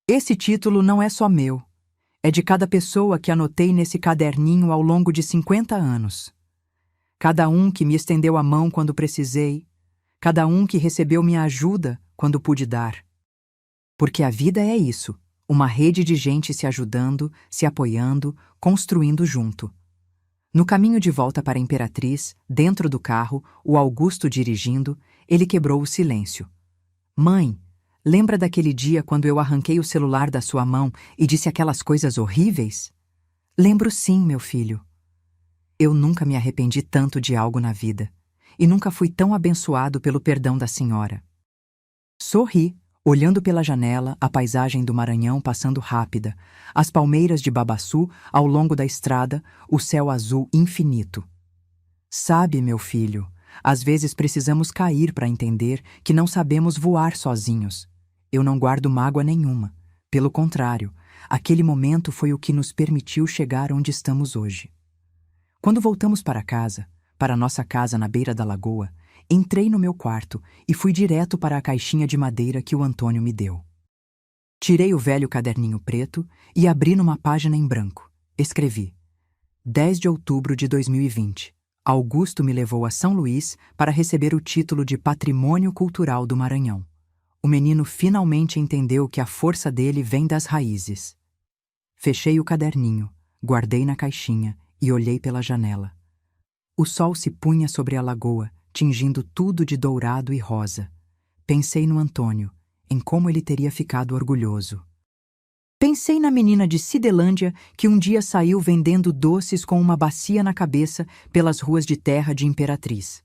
Esse título não é só meu. É de cada pessoa que anotei nesse caderninho ao longo de 50 anos. Cada um que me estendeu a mão quando precisei, cada um que recebeu minha ajuda quando pude dar. Porque a vida é isso, uma rede de gente se ajudando, se apoiando, construindo junto. No caminho de volta para a Imperatriz, dentro do carro, o Augusto dirigindo, ele quebrou o silêncio. Mãe, lembra daquele dia quando eu arranquei o celular da sua mão e disse aquelas coisas horríveis? Lembro sim, meu filho. Eu nunca me arrependi tanto de algo na vida, e nunca fui tão abençoado pelo perdão da senhora. Sorri, olhando pela janela, a paisagem do Maranhão passando rápida, as palmeiras de babaçu ao longo da estrada, o céu azul infinito. Sabe, meu filho, às vezes precisamos cair para entender que não sabemos voar sozinhos. Eu não guardo mágoa nenhuma. Pelo contrário, aquele momento foi o que nos permitiu chegar onde estamos hoje. Quando voltamos para casa, para nossa casa na beira da lagoa, entrei no meu quarto e fui direto para a caixinha de madeira que o Antônio me deu. Tirei o velho caderninho preto e abri numa página em branco. Escrevi: 10 de outubro de 2020. Augusto me levou a São Luís para receber o título de Patrimônio Cultural do Maranhão. O menino finalmente entendeu que a força dele vem das raízes. Fechei o caderninho, guardei na caixinha e olhei pela janela. O sol se punha sobre a lagoa, tingindo tudo de dourado e rosa. Pensei no Antônio, em como ele teria ficado orgulhoso. Pensei na menina de Cidelândia que um dia saiu vendendo doces com uma bacia na cabeça pelas ruas de terra de Imperatriz.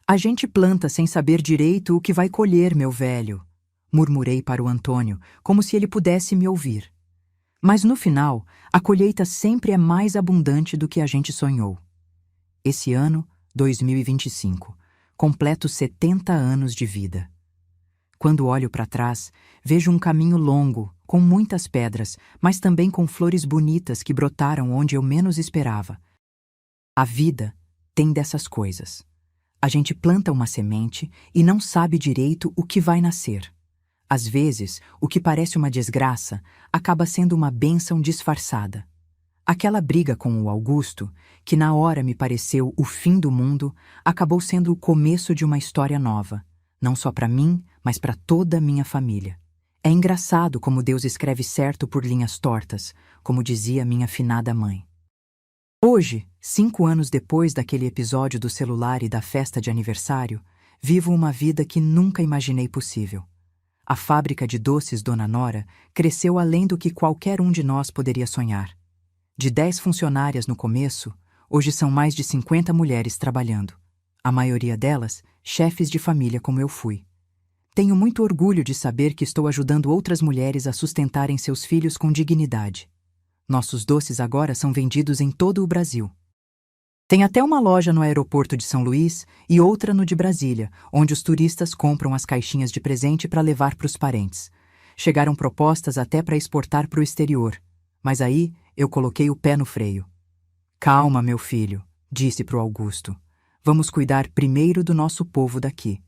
A gente planta sem saber direito o que vai colher, meu velho, murmurei para o Antônio, como se ele pudesse me ouvir. Mas no final, a colheita sempre é mais abundante do que a gente sonhou. Esse ano, 2025, completo 70 anos de vida. Quando olho para trás, vejo um caminho longo, com muitas pedras, mas também com flores bonitas que brotaram onde eu menos esperava. A vida tem dessas coisas. A gente planta uma semente e não sabe direito o que vai nascer. Às vezes, o que parece uma desgraça acaba sendo uma bênção disfarçada. Aquela briga com o Augusto, que na hora me pareceu o fim do mundo, acabou sendo o começo de uma história nova, não só para mim, mas para toda a minha família. É engraçado como Deus escreve certo por linhas tortas, como dizia minha finada mãe. Hoje, 5 anos depois daquele episódio do celular e da festa de aniversário, vivo uma vida que nunca imaginei possível. A fábrica de doces Dona Nora cresceu além do que qualquer um de nós poderia sonhar. De 10 funcionárias no começo, hoje são mais de 50 mulheres trabalhando. A maioria delas, chefes de família como eu fui. Tenho muito orgulho de saber que estou ajudando outras mulheres a sustentarem seus filhos com dignidade. Nossos doces agora são vendidos em todo o Brasil. Tem até uma loja no aeroporto de São Luís e outra no de Brasília, onde os turistas compram as caixinhas de presente para levar para os parentes. Chegaram propostas até para exportar para o exterior, mas aí eu coloquei o pé no freio. Calma, meu filho, disse para o Augusto. Vamos cuidar primeiro do nosso povo daqui.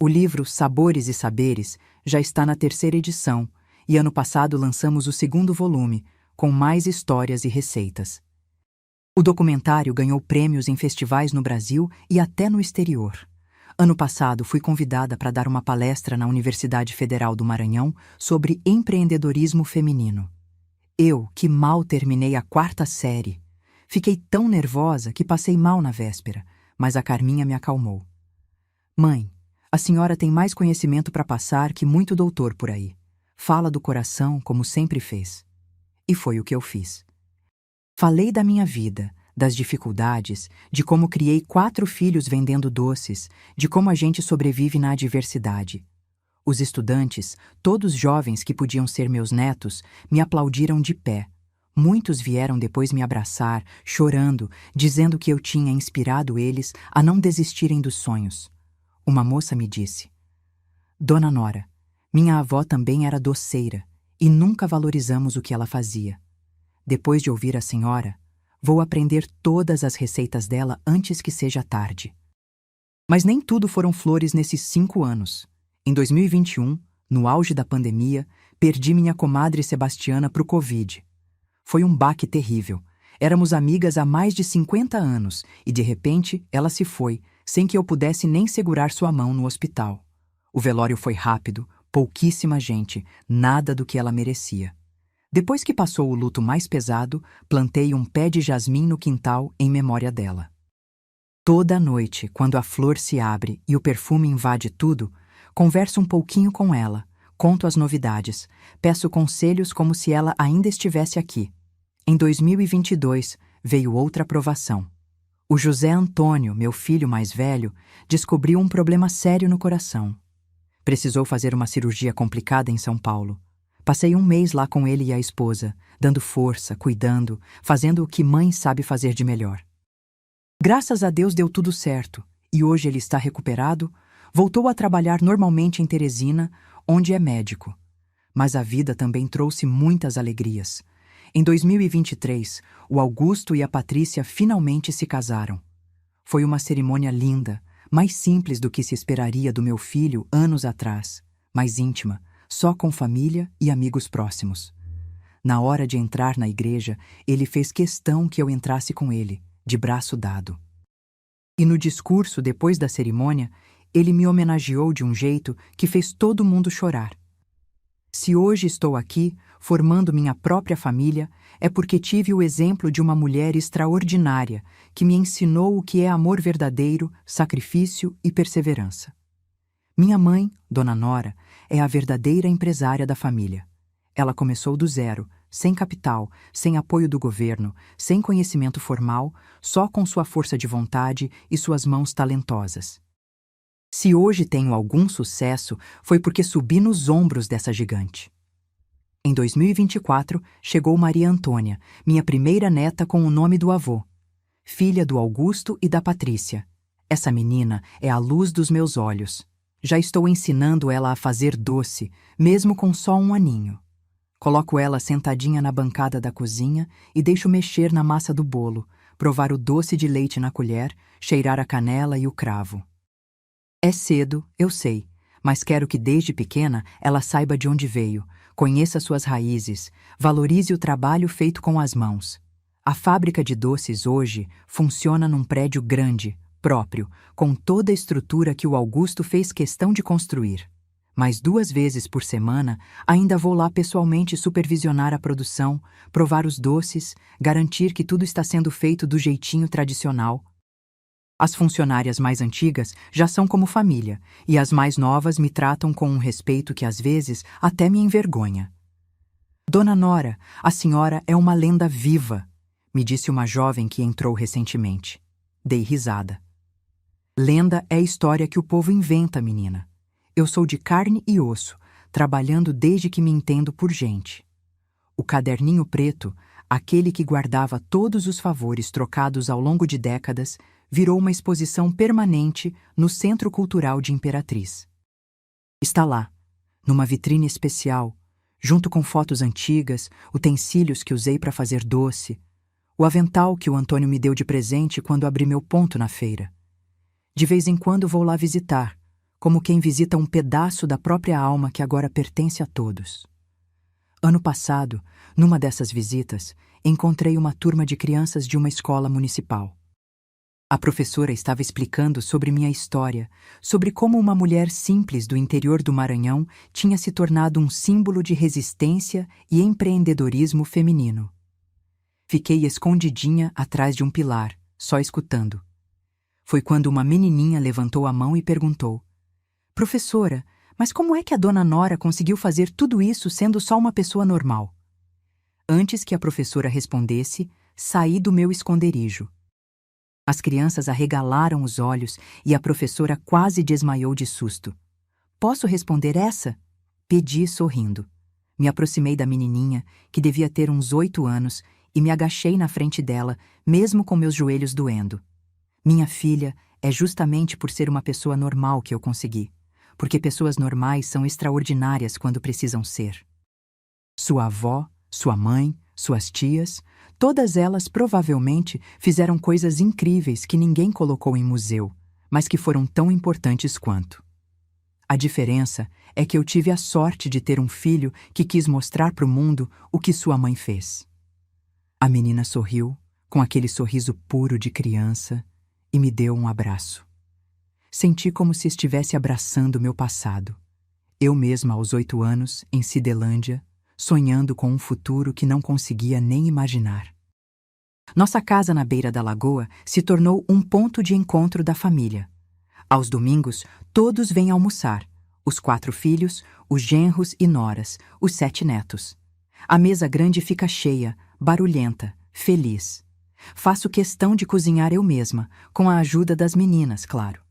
O livro Sabores e Saberes já está na 3ª edição e ano passado lançamos o 2º volume, com mais histórias e receitas. O documentário ganhou prêmios em festivais no Brasil e até no exterior. Ano passado fui convidada para dar uma palestra na Universidade Federal do Maranhão sobre empreendedorismo feminino. Eu, que mal terminei a 4ª série, fiquei tão nervosa que passei mal na véspera, mas a Carminha me acalmou. Mãe, a senhora tem mais conhecimento para passar que muito doutor por aí. Fala do coração como sempre fez. E foi o que eu fiz. Falei da minha vida, das dificuldades, de como criei 4 filhos vendendo doces, de como a gente sobrevive na adversidade. Os estudantes, todos jovens que podiam ser meus netos, me aplaudiram de pé. Muitos vieram depois me abraçar, chorando, dizendo que eu tinha inspirado eles a não desistirem dos sonhos. Uma moça me disse: Dona Nora, minha avó também era doceira e nunca valorizamos o que ela fazia. Depois de ouvir a senhora, vou aprender todas as receitas dela antes que seja tarde. Mas nem tudo foram flores nesses 5 anos. Em 2021, no auge da pandemia, perdi minha comadre Sebastiana para o Covid. Foi um baque terrível. Éramos amigas há mais de 50 anos e, de repente, ela se foi, sem que eu pudesse nem segurar sua mão no hospital. O velório foi rápido, pouquíssima gente, nada do que ela merecia. Depois que passou o luto mais pesado, plantei um pé de jasmim no quintal em memória dela. Toda noite, quando a flor se abre e o perfume invade tudo, converso um pouquinho com ela, conto as novidades, peço conselhos como se ela ainda estivesse aqui. Em 2022, veio outra provação. O José Antônio, meu filho mais velho, descobriu um problema sério no coração. Precisou fazer uma cirurgia complicada em São Paulo. Passei um mês lá com ele e a esposa, dando força, cuidando, fazendo o que mãe sabe fazer de melhor. Graças a Deus deu tudo certo, e hoje ele está recuperado, voltou a trabalhar normalmente em Teresina, onde é médico. Mas a vida também trouxe muitas alegrias. Em 2023, o Augusto e a Patrícia finalmente se casaram. Foi uma cerimônia linda, mais simples do que se esperaria do meu filho anos atrás, mais íntima, só com família e amigos próximos. Na hora de entrar na igreja, ele fez questão que eu entrasse com ele, de braço dado. E no discurso, depois da cerimônia, ele me homenageou de um jeito que fez todo mundo chorar. Se hoje estou aqui, formando minha própria família, é porque tive o exemplo de uma mulher extraordinária que me ensinou o que é amor verdadeiro, sacrifício e perseverança. Minha mãe, Dona Nora, é a verdadeira empresária da família. Ela começou do zero, sem capital, sem apoio do governo, sem conhecimento formal, só com sua força de vontade e suas mãos talentosas. Se hoje tenho algum sucesso, foi porque subi nos ombros dessa gigante. Em 2024, chegou Maria Antônia, minha primeira neta com o nome do avô. Filha do Augusto e da Patrícia. Essa menina é a luz dos meus olhos. Já estou ensinando ela a fazer doce, mesmo com só 1 aninho. Coloco ela sentadinha na bancada da cozinha e deixo mexer na massa do bolo, provar o doce de leite na colher, cheirar a canela e o cravo. É cedo, eu sei, mas quero que desde pequena ela saiba de onde veio, conheça suas raízes, valorize o trabalho feito com as mãos. A fábrica de doces hoje funciona num prédio grande, próprio, com toda a estrutura que o Augusto fez questão de construir. Mas 2 vezes por semana ainda vou lá pessoalmente supervisionar a produção, provar os doces, garantir que tudo está sendo feito do jeitinho tradicional. As funcionárias mais antigas já são como família, e as mais novas me tratam com um respeito que às vezes até me envergonha. Dona Nora, a senhora é uma lenda viva, me disse uma jovem que entrou recentemente. Dei risada. Lenda é a história que o povo inventa, menina. Eu sou de carne e osso, trabalhando desde que me entendo por gente. O caderninho preto, aquele que guardava todos os favores trocados ao longo de décadas, virou uma exposição permanente no Centro Cultural de Imperatriz. Está lá, numa vitrine especial, junto com fotos antigas, utensílios que usei para fazer doce, o avental que o Antônio me deu de presente quando abri meu ponto na feira. De vez em quando vou lá visitar, como quem visita um pedaço da própria alma que agora pertence a todos. Ano passado, numa dessas visitas, encontrei uma turma de crianças de uma escola municipal. A professora estava explicando sobre minha história, sobre como uma mulher simples do interior do Maranhão tinha se tornado um símbolo de resistência e empreendedorismo feminino. Fiquei escondidinha atrás de um pilar, só escutando. Foi quando uma menininha levantou a mão e perguntou: "Professora, mas como é que a dona Nora conseguiu fazer tudo isso sendo só uma pessoa normal?" Antes que a professora respondesse, saí do meu esconderijo. As crianças arregalaram os olhos e a professora quase desmaiou de susto. "Posso responder essa?" Pedi sorrindo. Me aproximei da menininha, que devia ter uns 8 anos, e me agachei na frente dela, mesmo com meus joelhos doendo. "Minha filha, é justamente por ser uma pessoa normal que eu consegui, porque pessoas normais são extraordinárias quando precisam ser. Sua avó, sua mãe, suas tias, todas elas provavelmente fizeram coisas incríveis que ninguém colocou em museu, mas que foram tão importantes quanto. A diferença é que eu tive a sorte de ter um filho que quis mostrar para o mundo o que sua mãe fez." A menina sorriu, com aquele sorriso puro de criança, e me deu um abraço. Senti como se estivesse abraçando meu passado. Eu mesma, aos 8 anos, em Cidelândia, sonhando com um futuro que não conseguia nem imaginar. Nossa casa na beira da lagoa se tornou um ponto de encontro da família. Aos domingos, todos vêm almoçar. Os 4 filhos, os genros e noras, os 7 netos. A mesa grande fica cheia, barulhenta, feliz. Faço questão de cozinhar eu mesma, com a ajuda das meninas, claro.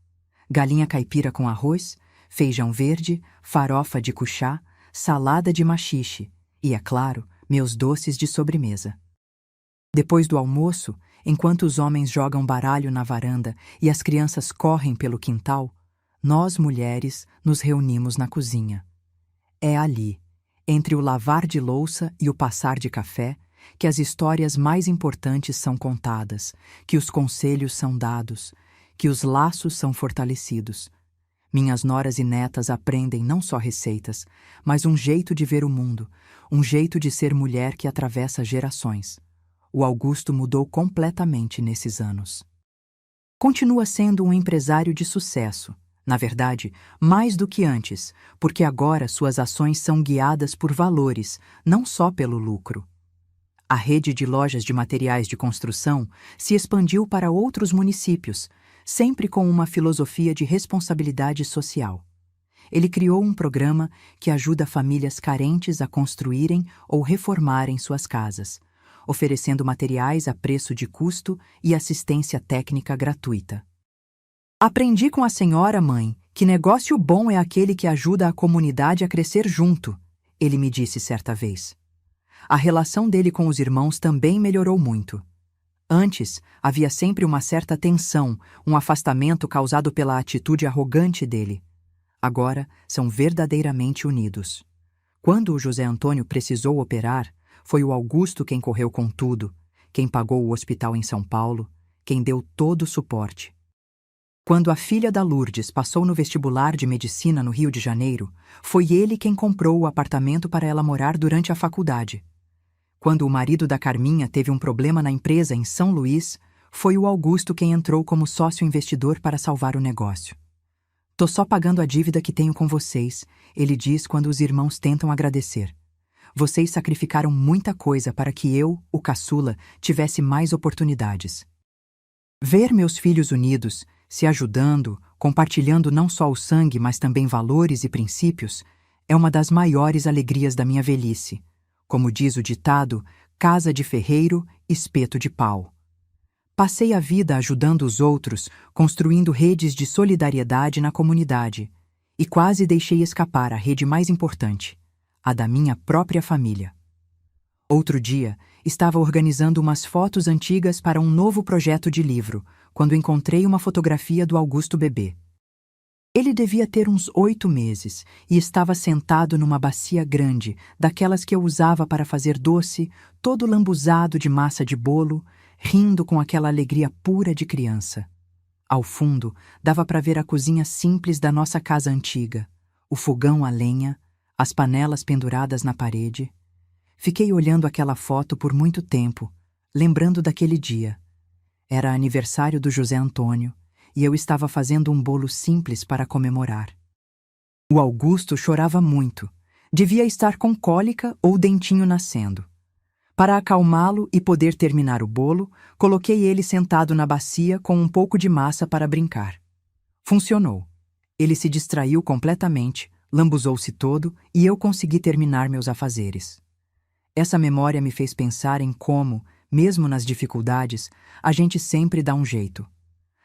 Galinha caipira com arroz, feijão verde, farofa de cuchá, salada de maxixe e, é claro, meus doces de sobremesa. Depois do almoço, enquanto os homens jogam baralho na varanda e as crianças correm pelo quintal, nós, mulheres, nos reunimos na cozinha. É ali, entre o lavar de louça e o passar de café, que as histórias mais importantes são contadas, que os conselhos são dados, que os laços são fortalecidos. Minhas noras e netas aprendem não só receitas, mas um jeito de ver o mundo, um jeito de ser mulher que atravessa gerações. O Augusto mudou completamente nesses anos. Continua sendo um empresário de sucesso, na verdade, mais do que antes, porque agora suas ações são guiadas por valores, não só pelo lucro. A rede de lojas de materiais de construção se expandiu para outros municípios, sempre com uma filosofia de responsabilidade social. Ele criou um programa que ajuda famílias carentes a construírem ou reformarem suas casas, oferecendo materiais a preço de custo e assistência técnica gratuita. "Aprendi com a senhora, mãe, que negócio bom é aquele que ajuda a comunidade a crescer junto", ele me disse certa vez. A relação dele com os irmãos também melhorou muito. Antes, havia sempre uma certa tensão, um afastamento causado pela atitude arrogante dele. Agora, são verdadeiramente unidos. Quando o José Antônio precisou operar, foi o Augusto quem correu com tudo, quem pagou o hospital em São Paulo, quem deu todo o suporte. Quando a filha da Lourdes passou no vestibular de medicina no Rio de Janeiro, foi ele quem comprou o apartamento para ela morar durante a faculdade. Quando o marido da Carminha teve um problema na empresa em São Luís, foi o Augusto quem entrou como sócio investidor para salvar o negócio. "Tô só pagando a dívida que tenho com vocês", ele diz quando os irmãos tentam agradecer. "Vocês sacrificaram muita coisa para que eu, o caçula, tivesse mais oportunidades." Ver meus filhos unidos, se ajudando, compartilhando não só o sangue, mas também valores e princípios, é uma das maiores alegrias da minha velhice. Como diz o ditado, casa de ferreiro, espeto de pau. Passei a vida ajudando os outros, construindo redes de solidariedade na comunidade, e quase deixei escapar a rede mais importante, a da minha própria família. Outro dia, estava organizando umas fotos antigas para um novo projeto de livro, quando encontrei uma fotografia do Augusto bebê. Ele devia ter uns 8 meses e estava sentado numa bacia grande, daquelas que eu usava para fazer doce, todo lambuzado de massa de bolo, rindo com aquela alegria pura de criança. Ao fundo, dava para ver a cozinha simples da nossa casa antiga, o fogão a lenha, as panelas penduradas na parede. Fiquei olhando aquela foto por muito tempo, lembrando daquele dia. Era aniversário do José Antônio e eu estava fazendo um bolo simples para comemorar. O Augusto chorava muito. Devia estar com cólica ou dentinho nascendo. Para acalmá-lo e poder terminar o bolo, coloquei ele sentado na bacia com um pouco de massa para brincar. Funcionou. Ele se distraiu completamente, lambuzou-se todo e eu consegui terminar meus afazeres. Essa memória me fez pensar em como, mesmo nas dificuldades, a gente sempre dá um jeito.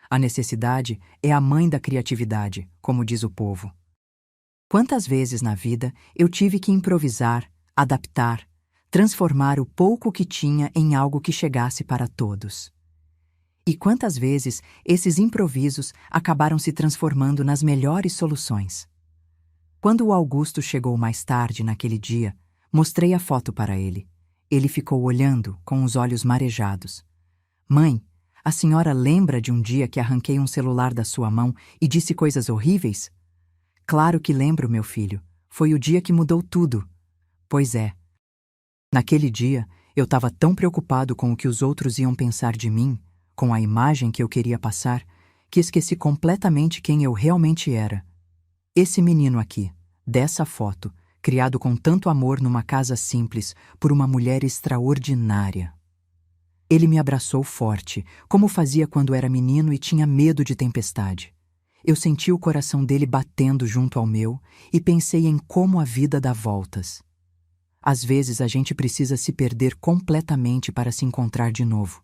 A necessidade é a mãe da criatividade, como diz o povo. Quantas vezes na vida eu tive que improvisar, adaptar, transformar o pouco que tinha em algo que chegasse para todos. E quantas vezes esses improvisos acabaram se transformando nas melhores soluções. Quando o Augusto chegou mais tarde naquele dia, mostrei a foto para ele. Ele ficou olhando, com os olhos marejados. Mãe, a senhora lembra de um dia que arranquei um celular da sua mão e disse coisas horríveis? Claro que lembro, meu filho. Foi o dia que mudou tudo. Pois é. Naquele dia, eu estava tão preocupado com o que os outros iam pensar de mim, com a imagem que eu queria passar, que esqueci completamente quem eu realmente era. Esse menino aqui, dessa foto, criado com tanto amor numa casa simples, por uma mulher extraordinária. Ele me abraçou forte, como fazia quando era menino e tinha medo de tempestade. Eu senti o coração dele batendo junto ao meu e pensei em como a vida dá voltas. Às vezes a gente precisa se perder completamente para se encontrar de novo.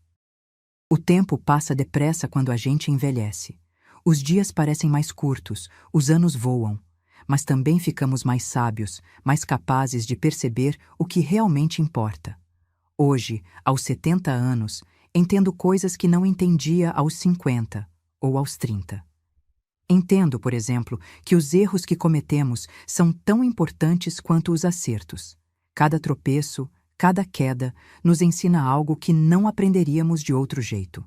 O tempo passa depressa quando a gente envelhece. Os dias parecem mais curtos, os anos voam, mas também ficamos mais sábios, mais capazes de perceber o que realmente importa. Hoje, aos 70 anos, entendo coisas que não entendia aos 50 ou aos 30. Entendo, por exemplo, que os erros que cometemos são tão importantes quanto os acertos. Cada tropeço, cada queda, nos ensina algo que não aprenderíamos de outro jeito.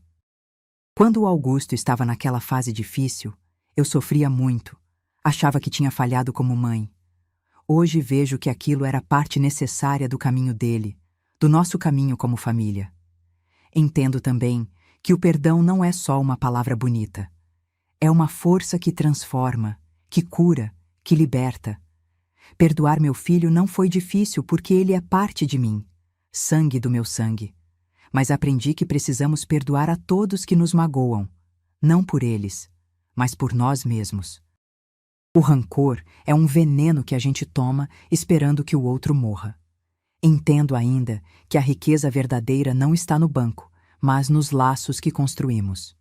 Quando o Augusto estava naquela fase difícil, eu sofria muito. Achava que tinha falhado como mãe. Hoje vejo que aquilo era parte necessária do caminho dele, do nosso caminho como família. Entendo também que o perdão não é só uma palavra bonita. É uma força que transforma, que cura, que liberta. Perdoar meu filho não foi difícil porque ele é parte de mim, sangue do meu sangue. Mas aprendi que precisamos perdoar a todos que nos magoam, não por eles, mas por nós mesmos. O rancor é um veneno que a gente toma esperando que o outro morra. Entendo ainda que a riqueza verdadeira não está no banco, mas nos laços que construímos.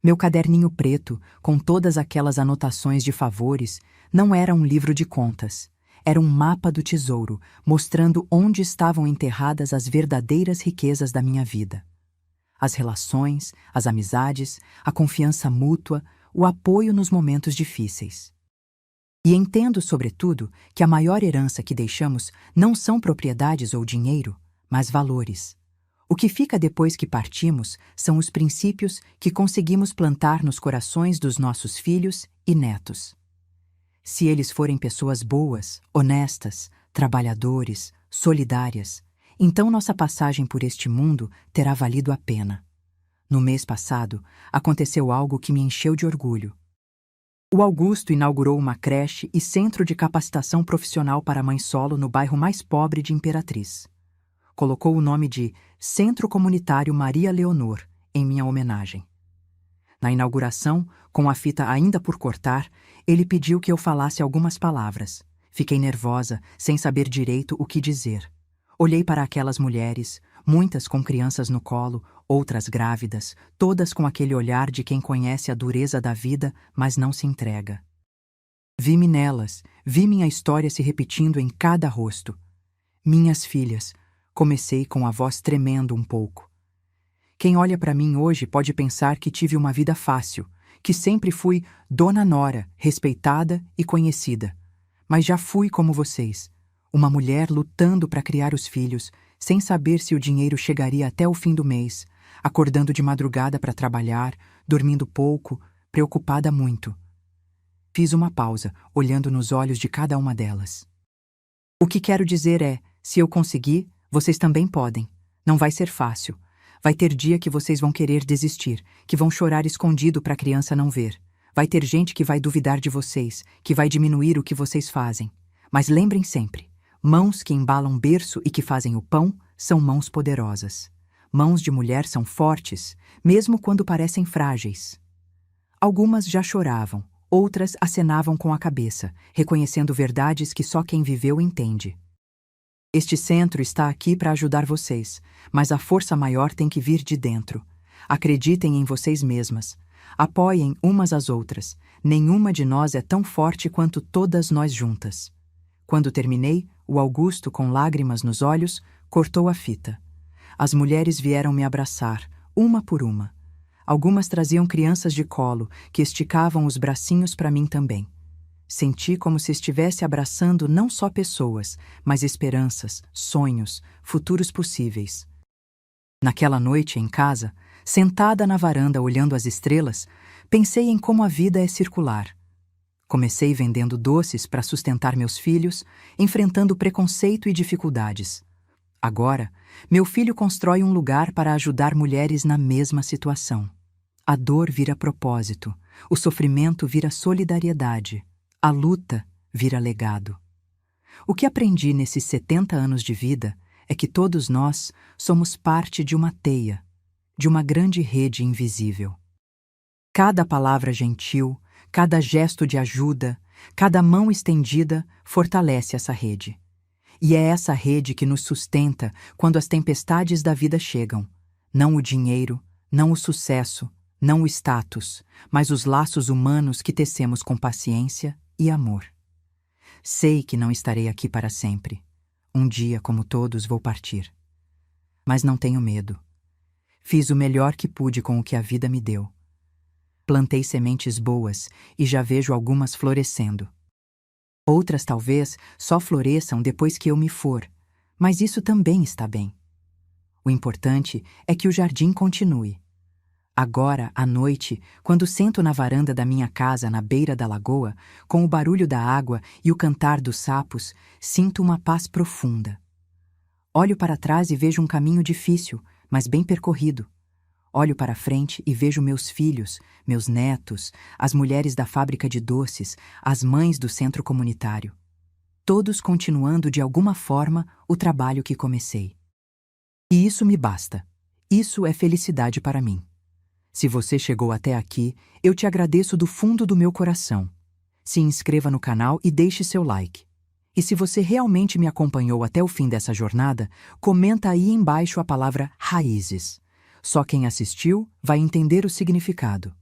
Meu caderninho preto, com todas aquelas anotações de favores, não era um livro de contas. Era um mapa do tesouro, mostrando onde estavam enterradas as verdadeiras riquezas da minha vida. As relações, as amizades, a confiança mútua, o apoio nos momentos difíceis. E entendo, sobretudo, que a maior herança que deixamos não são propriedades ou dinheiro, mas valores. O que fica depois que partimos são os princípios que conseguimos plantar nos corações dos nossos filhos e netos. Se eles forem pessoas boas, honestas, trabalhadores, solidárias, então nossa passagem por este mundo terá valido a pena. No mês passado, aconteceu algo que me encheu de orgulho. O Augusto inaugurou uma creche e centro de capacitação profissional para mãe solo no bairro mais pobre de Imperatriz. Colocou o nome de Centro Comunitário Maria Leonor, em minha homenagem. Na inauguração, com a fita ainda por cortar, ele pediu que eu falasse algumas palavras. Fiquei nervosa, sem saber direito o que dizer. Olhei para aquelas mulheres, muitas com crianças no colo, outras grávidas, todas com aquele olhar de quem conhece a dureza da vida, mas não se entrega. Vi-me nelas, vi minha história se repetindo em cada rosto. Minhas filhas, Comecei com a voz tremendo um pouco. Quem olha para mim hoje pode pensar que tive uma vida fácil, que sempre fui Dona Nora, respeitada e conhecida. Mas já fui como vocês, uma mulher lutando para criar os filhos, sem saber se o dinheiro chegaria até o fim do mês, acordando de madrugada para trabalhar, dormindo pouco, preocupada muito. Fiz uma pausa, olhando nos olhos de cada uma delas. O que quero dizer é, se eu conseguir, vocês também podem. Não vai ser fácil. Vai ter dia que vocês vão querer desistir, que vão chorar escondido para a criança não ver. Vai ter gente que vai duvidar de vocês, que vai diminuir o que vocês fazem. Mas lembrem sempre, mãos que embalam berço e que fazem o pão são mãos poderosas. Mãos de mulher são fortes, mesmo quando parecem frágeis. Algumas já choravam, outras acenavam com a cabeça, reconhecendo verdades que só quem viveu entende. Este centro está aqui para ajudar vocês, mas a força maior tem que vir de dentro. Acreditem em vocês mesmas. Apoiem umas às outras. Nenhuma de nós é tão forte quanto todas nós juntas. Quando terminei, o Augusto, com lágrimas nos olhos, cortou a fita. As mulheres vieram me abraçar, uma por uma. Algumas traziam crianças de colo, que esticavam os bracinhos para mim também. Senti como se estivesse abraçando não só pessoas, mas esperanças, sonhos, futuros possíveis. Naquela noite, em casa, sentada na varanda olhando as estrelas, pensei em como a vida é circular. Comecei vendendo doces para sustentar meus filhos, enfrentando preconceito e dificuldades. Agora, meu filho constrói um lugar para ajudar mulheres na mesma situação. A dor vira propósito, o sofrimento vira solidariedade. A luta vira legado. O que aprendi nesses 70 anos de vida é que todos nós somos parte de uma teia, de uma grande rede invisível. Cada palavra gentil, cada gesto de ajuda, cada mão estendida fortalece essa rede. E é essa rede que nos sustenta quando as tempestades da vida chegam. Não o dinheiro, não o sucesso, não o status, mas os laços humanos que tecemos com paciência e amor. Sei que não estarei aqui para sempre. Um dia, como todos, vou partir. Mas não tenho medo. Fiz o melhor que pude com o que a vida me deu. Plantei sementes boas e já vejo algumas florescendo. Outras talvez só floresçam depois que eu me for, mas isso também está bem. O importante é que o jardim continue. Agora, à noite, quando sento na varanda da minha casa na beira da lagoa, com o barulho da água e o cantar dos sapos, sinto uma paz profunda. Olho para trás e vejo um caminho difícil, mas bem percorrido. Olho para frente e vejo meus filhos, meus netos, as mulheres da fábrica de doces, as mães do centro comunitário. Todos continuando de alguma forma o trabalho que comecei. E isso me basta. Isso é felicidade para mim. Se você chegou até aqui, eu te agradeço do fundo do meu coração. Se inscreva no canal e deixe seu like. E se você realmente me acompanhou até o fim dessa jornada, comenta aí embaixo a palavra raízes. Só quem assistiu vai entender o significado.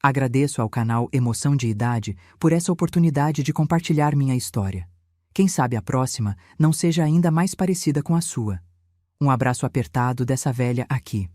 Agradeço ao canal Emoção de Idade por essa oportunidade de compartilhar minha história. Quem sabe a próxima não seja ainda mais parecida com a sua. Um abraço apertado dessa velha aqui.